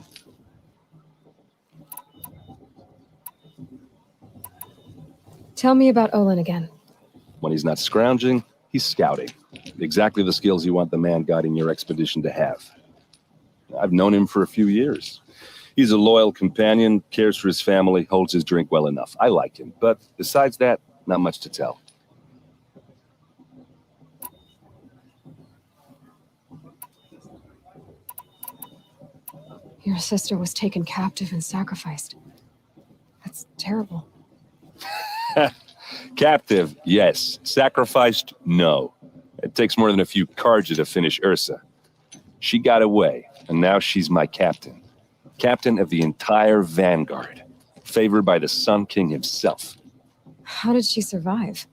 Tell me about Olin again. When he's not scrounging, he's scouting. Exactly the skills you want the man guiding your expedition to have. I've known him for a few years. He's a loyal companion, cares for his family, holds his drink well enough. I like him, but besides that, not much to tell. Your sister was taken captive and sacrificed. That's terrible. Captive, yes. Sacrificed, no. It takes more than a few Carja to finish Ursa. She got away, and now she's my captain. Captain of the entire Vanguard. Favored by the Sun King himself. How did she survive?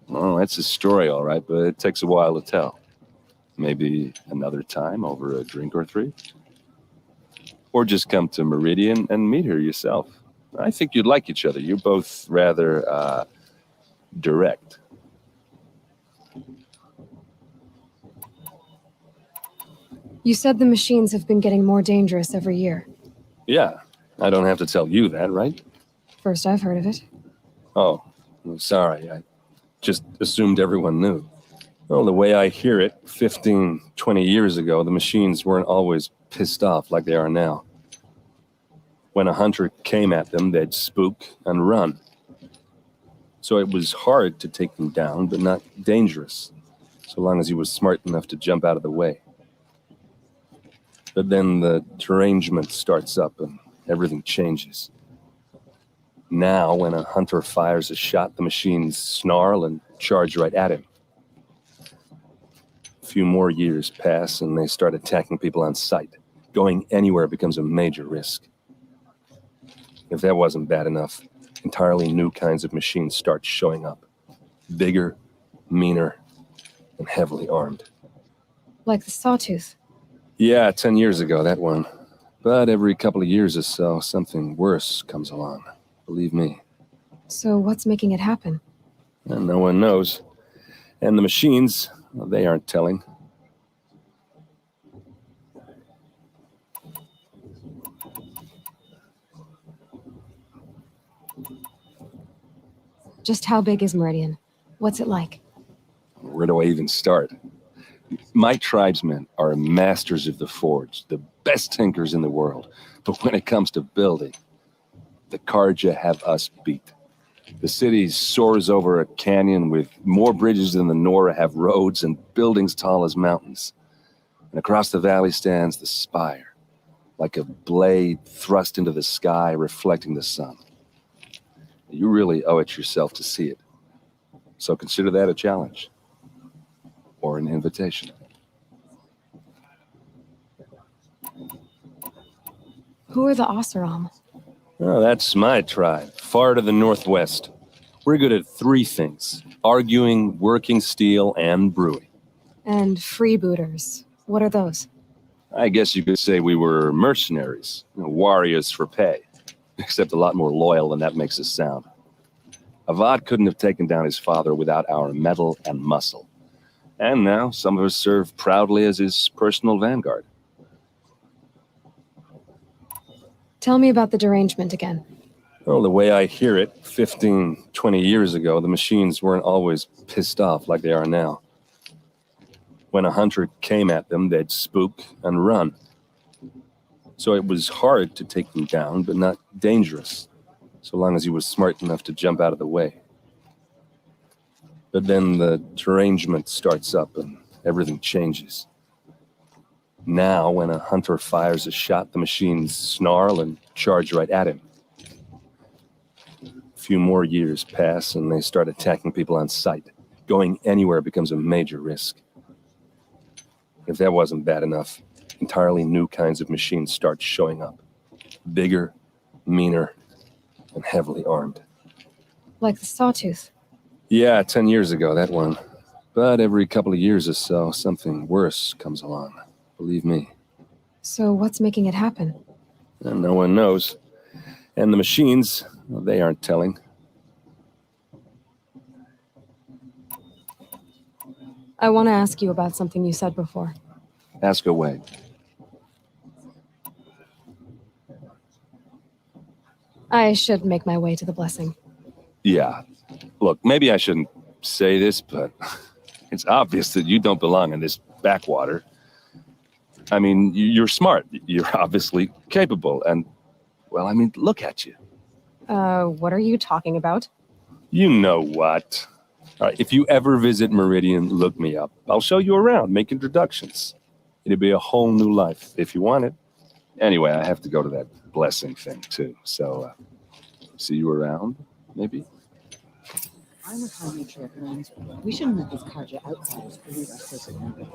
Oh, that's a story, all right, but it takes a while to tell. Maybe another time over a drink or three? Or just come to Meridian and meet her yourself. I think you'd like each other. You're both rather, direct. You said the machines have been getting more dangerous every year. Yeah, I don't have to tell you that, right? First I've heard of it. Oh, I'm sorry. I just assumed everyone knew. Well, the way I hear it, 15, 20 years ago, the machines weren't always pissed off like they are now. When a hunter came at them, they'd spook and run. So it was hard to take them down, but not dangerous, so long as he was smart enough to jump out of the way. But then the derangement starts up and everything changes. Now, when a hunter fires a shot, the machines snarl and charge right at him. A few more years pass and they start attacking people on sight. Going anywhere becomes a major risk. If that wasn't bad enough, entirely new kinds of machines start showing up. Bigger, meaner, and heavily armed. Like the Sawtooth. Yeah, 10 years ago, that one. But every couple of years or so, something worse comes along. Believe me. So what's making it happen? And no one knows. And the machines, well, they aren't telling. Just how big is Meridian? What's it like? Where do I even start? My tribesmen are masters of the forge, the best tinkers in the world. But when it comes to building, the Carja have us beat. The city soars over a canyon with more bridges than the Nora have roads and buildings tall as mountains. And across the valley stands the spire, like a blade thrust into the sky reflecting the sun. You really owe it yourself to see it. So consider that a challenge. Or an invitation. Who are the Oseram? Oh, that's my tribe, far to the northwest. We're good at three things: arguing, working steel, and brewing. And freebooters. What are those? I guess you could say we were mercenaries, warriors for pay, except a lot more loyal than that makes us sound. Avad couldn't have taken down his father without our metal and muscle. And now some of us serve proudly as his personal vanguard. Tell me about the derangement again. Well, the way I hear it, 15, 20 years ago, the machines weren't always pissed off like they are now. When a hunter came at them, they'd spook and run. So it was hard to take them down, but not dangerous, so long as he was smart enough to jump out of the way. But then the derangement starts up and everything changes. Now, when a hunter fires a shot, the machines snarl and charge right at him. A few more years pass and they start attacking people on sight. Going anywhere becomes a major risk. If that wasn't bad enough, entirely new kinds of machines start showing up. Bigger, meaner, and heavily armed. Like the Sawtooth. Yeah, 10 years ago, that one. But every couple of years or so, something worse comes along. Believe me. So what's making it happen? And no one knows. And the machines, well, they aren't telling. I want to ask you about something you said before. Ask away. I should make my way to the blessing. Yeah. Look, maybe I shouldn't say this, but it's obvious that you don't belong in this backwater. I mean, you're smart. You're obviously capable. And, well, I mean, look at you. What are you talking about? You know what. All right, if you ever visit Meridian, look me up. I'll show you around, make introductions. It'll be a whole new life if you want it. Anyway, I have to go to that blessing thing, too. So, see you around, maybe? I'm with how nature runs. We shouldn't let these Carja outsiders pollute our sacred memory.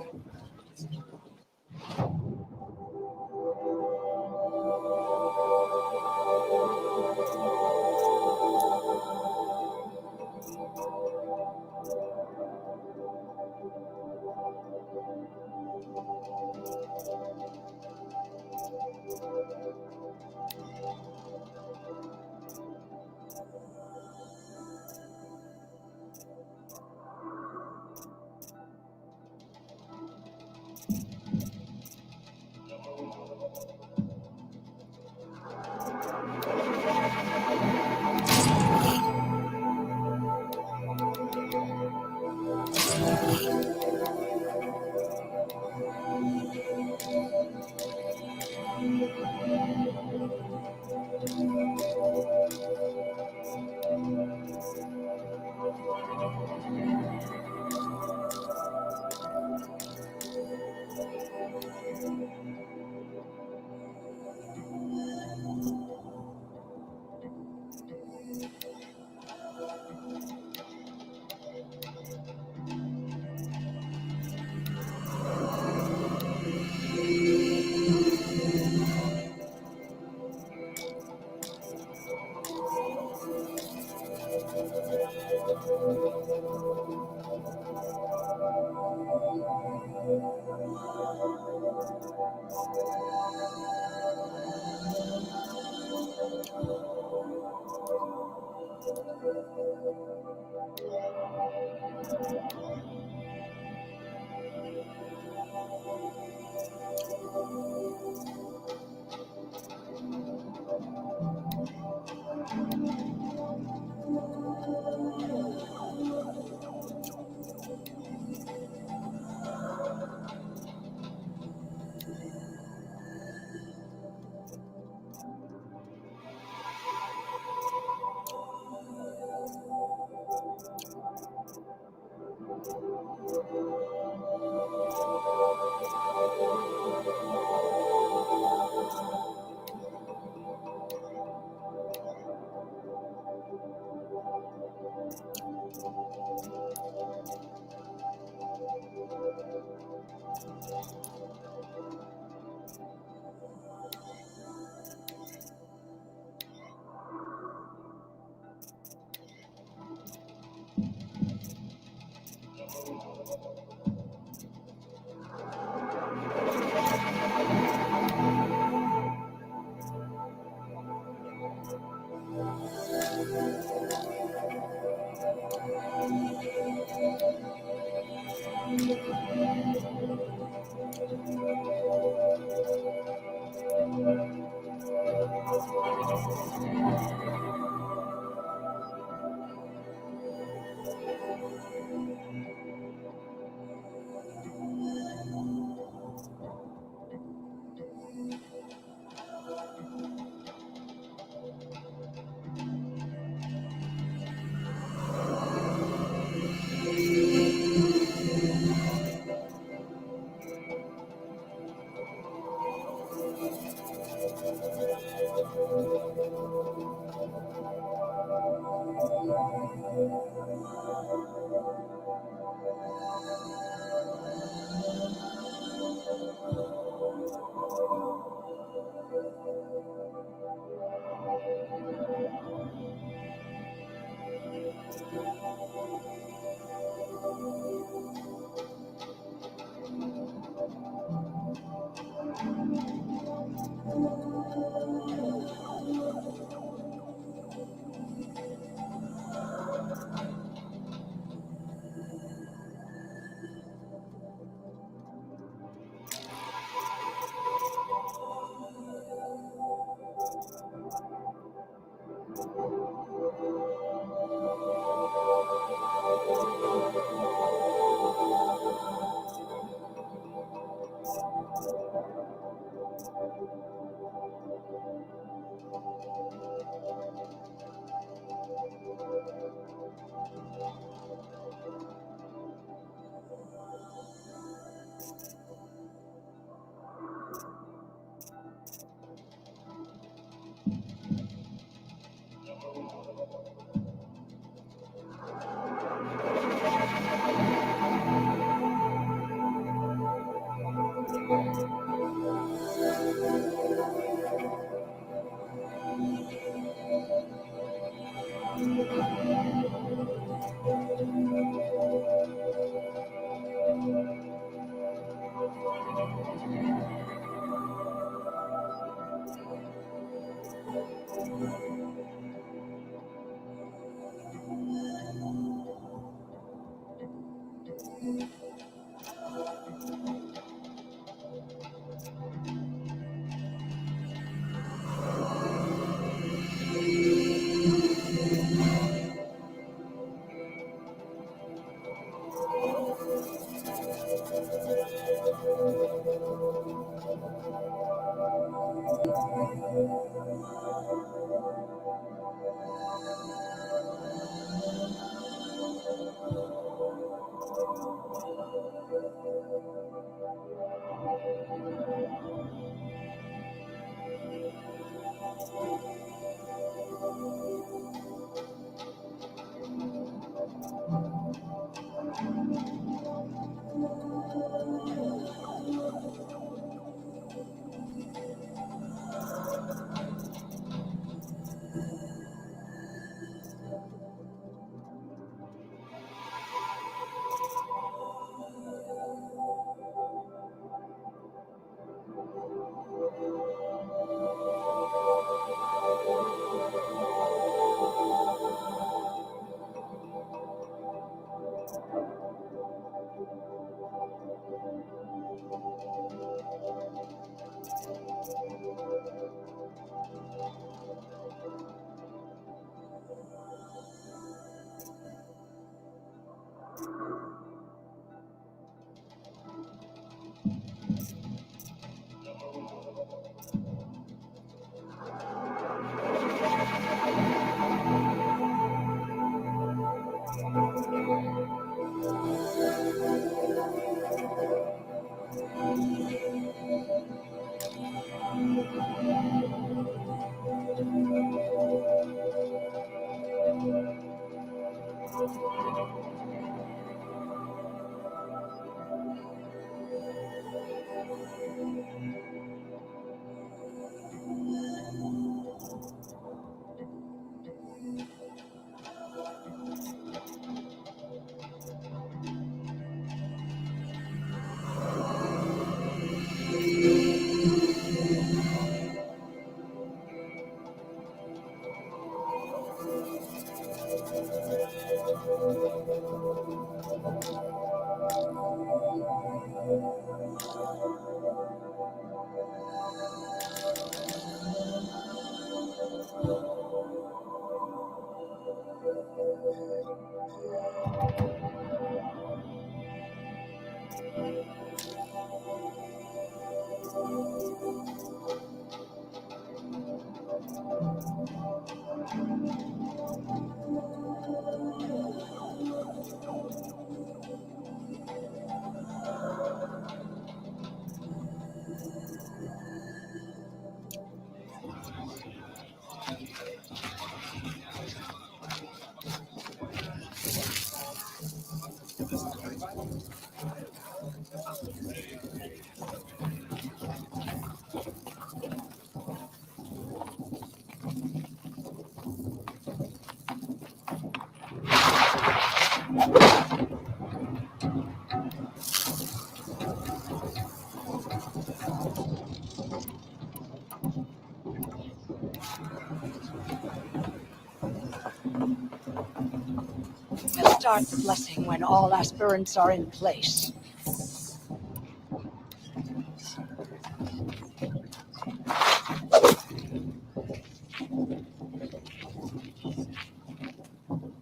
We'll start the blessing when all aspirants are in place.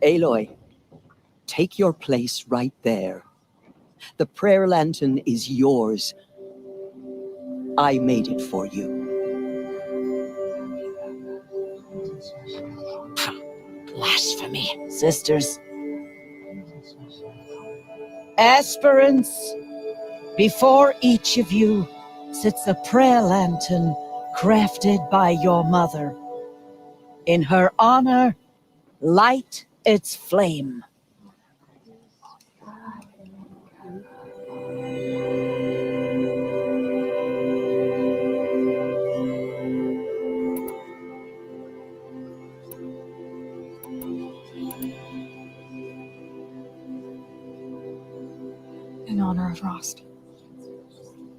Aloy, take your place right there. The prayer lantern is yours. I made it for you. Blasphemy, sisters. Aspirants, before each of you sits a prayer lantern crafted by your mother. In her honor, light its flame. In honor of Rost.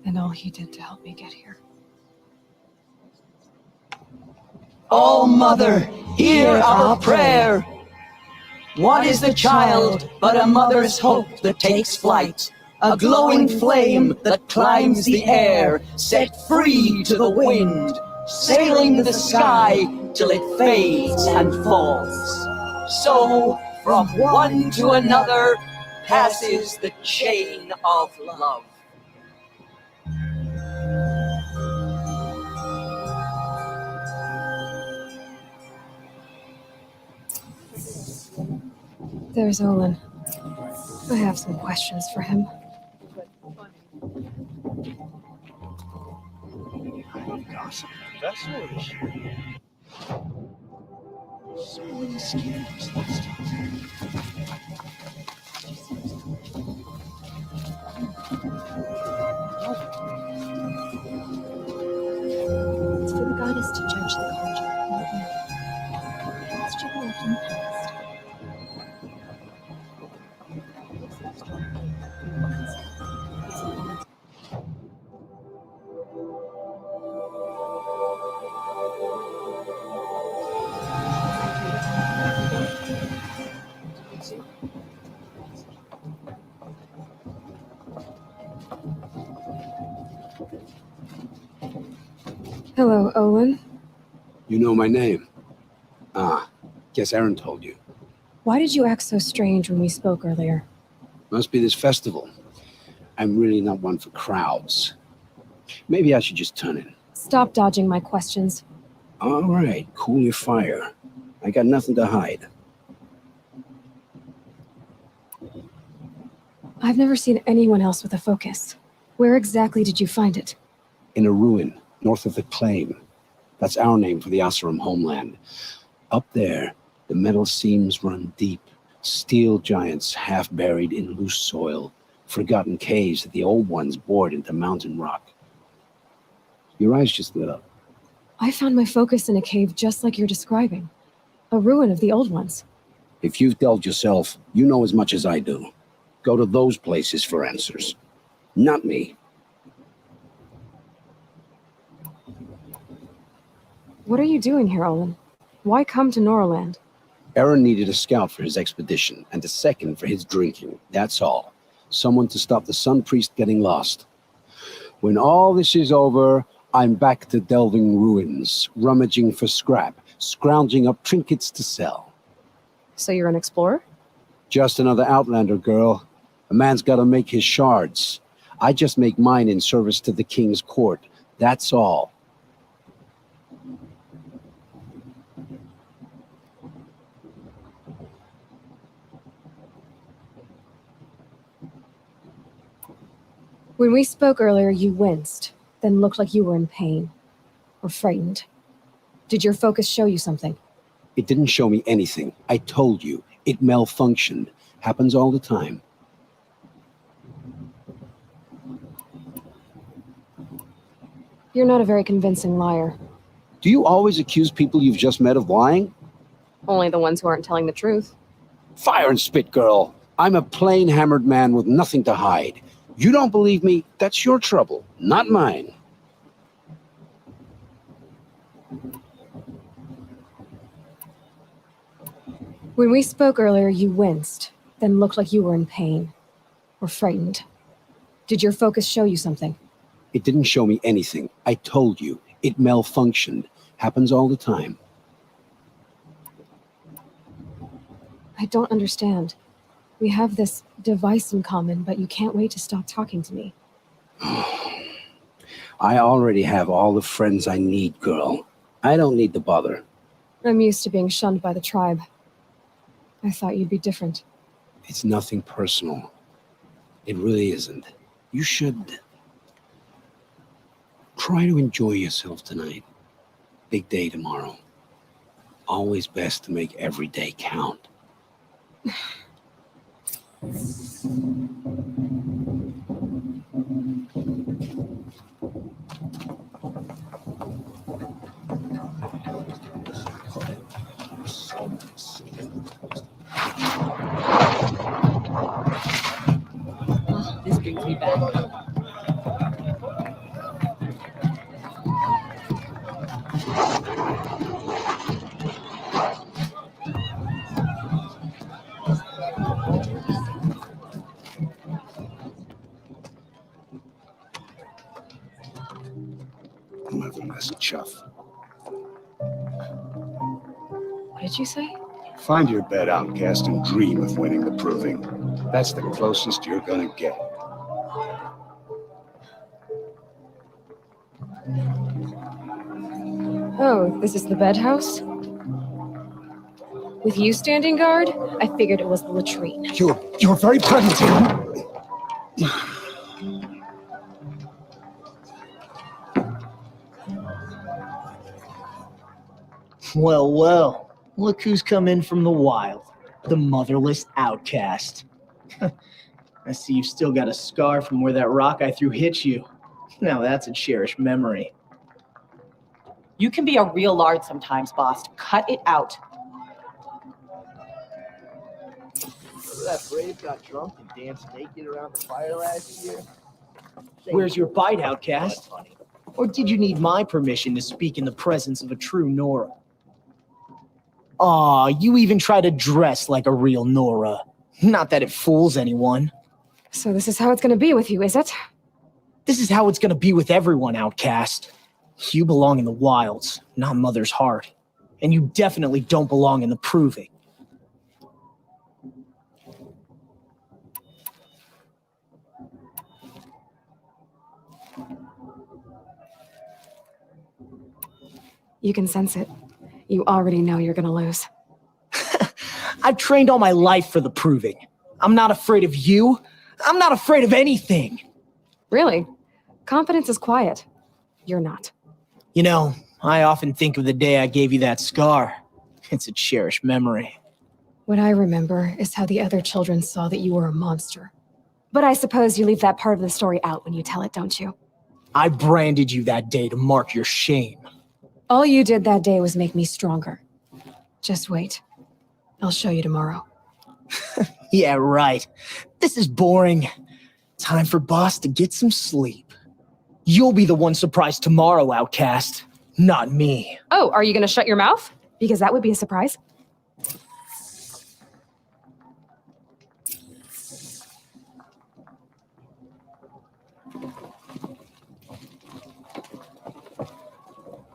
And all he did to help me get here. Oh, Mother, hear our prayer. What is the child but a mother's hope that takes flight? A glowing flame that climbs the air, set free to the wind, sailing the sky till it fades and falls. So, from one to another, passes the chain of love. There's Olin. I have some questions for him. Gossip professor, or is she? So many scandals last time. It's for the goddess to judge the Carja. Let's check it out in the past. Hello, Olin. You know my name? Ah, guess Aaron told you. Why did you act so strange when we spoke earlier? Must be this festival. I'm really not one for crowds. Maybe I should just turn in. Stop dodging my questions. All right, cool your fire. I got nothing to hide. I've never seen anyone else with a focus. Where exactly did you find it? In a ruin, north of the Claim. That's our name for the Oseram homeland. Up there, the metal seams run deep. Steel giants half buried in loose soil. Forgotten caves that the old ones bored into mountain rock. Your eyes just lit up. I found my focus in a cave just like you're describing. A ruin of the old ones. If you've delved yourself, you know as much as I do. Go to those places for answers. Not me. What are you doing here, Olin? Why come to Norland? Aaron needed a scout for his expedition, and a second for his drinking. That's all. Someone to stop the Sun Priest getting lost. When all this is over, I'm back to delving ruins, rummaging for scrap, scrounging up trinkets to sell. So you're an explorer? Just another Outlander, girl. A man's gotta make his shards. I just make mine in service to the king's court. That's all. When we spoke earlier, you winced, then looked like you were in pain. Or frightened. Did your focus show you something? It didn't show me anything. I told you. It malfunctioned. Happens all the time. You're not a very convincing liar. Do you always accuse people you've just met of lying? Only the ones who aren't telling the truth. Fire and spit, girl. I'm a plain hammered man with nothing to hide. You don't believe me? That's your trouble, not mine. When we spoke earlier, you winced, then looked like you were in pain. Or frightened. Did your focus show you something? It didn't show me anything. I told you. It malfunctioned. Happens all the time. I don't understand. We have this device in common, but you can't wait to stop talking to me. I already have all the friends I need, girl. I don't need the bother. I'm used to being shunned by the tribe. I thought you'd be different. It's nothing personal. It really isn't. You should try to enjoy yourself tonight. Big day tomorrow. Always best to make every day count. Oh, this brings me back. Motherless chuff. What did you say? Find your bed, outcast, and dream of winning the proving. That's the closest you're gonna get. Oh, this is the bedhouse? With you standing guard, I figured it was the latrine. You're very pregnant here. Well, well, look who's come in from the wild. The motherless outcast. I see you've still got a scar from where that rock I threw hit you. Now that's a cherished memory. You can be a real lard sometimes, boss. Cut it out. That brave got drunk and danced naked around the fire last year. Where's your bite, outcast? Or did you need my permission to speak in the presence of a true Nora? Aw, you even try to dress like a real Nora. Not that it fools anyone. So this is how it's gonna be with you, is it? This is how it's gonna be with everyone, outcast. You belong in the wilds, not Mother's heart. And you definitely don't belong in the proving. You can sense it. You already know you're gonna lose. I've trained all my life for the proving. I'm not afraid of you. I'm not afraid of anything. Really? Confidence is quiet. You're not. You know, I often think of the day I gave you that scar. It's a cherished memory. What I remember is how the other children saw that you were a monster. But I suppose you leave that part of the story out when you tell it, don't you? I branded you that day to mark your shame. All you did that day was make me stronger. Just wait. I'll show you tomorrow. Yeah, right. This is boring. Time for boss to get some sleep. You'll be the one surprised tomorrow, outcast. Not me. Oh, are you gonna shut your mouth? Because that would be a surprise.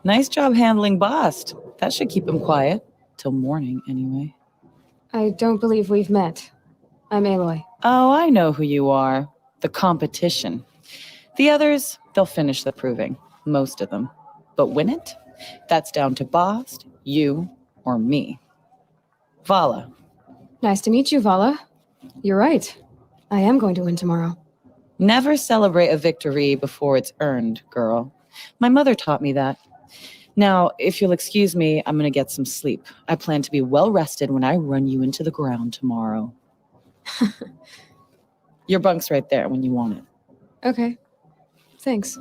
Nice job handling Bost. That should keep him quiet. Till morning, anyway. I don't believe we've met. I'm Aloy. Oh, I know who you are. The competition. The others, they'll finish the proving. Most of them. But win it? That's down to Bost, you, or me. Vala. Nice to meet you, Vala. You're right. I am going to win tomorrow. Never celebrate a victory before it's earned, girl. My mother taught me that. Now, if you'll excuse me, I'm going to get some sleep. I plan to be well rested when I run you into the ground tomorrow. Your bunk's right there when you want it. Okay. Thanks.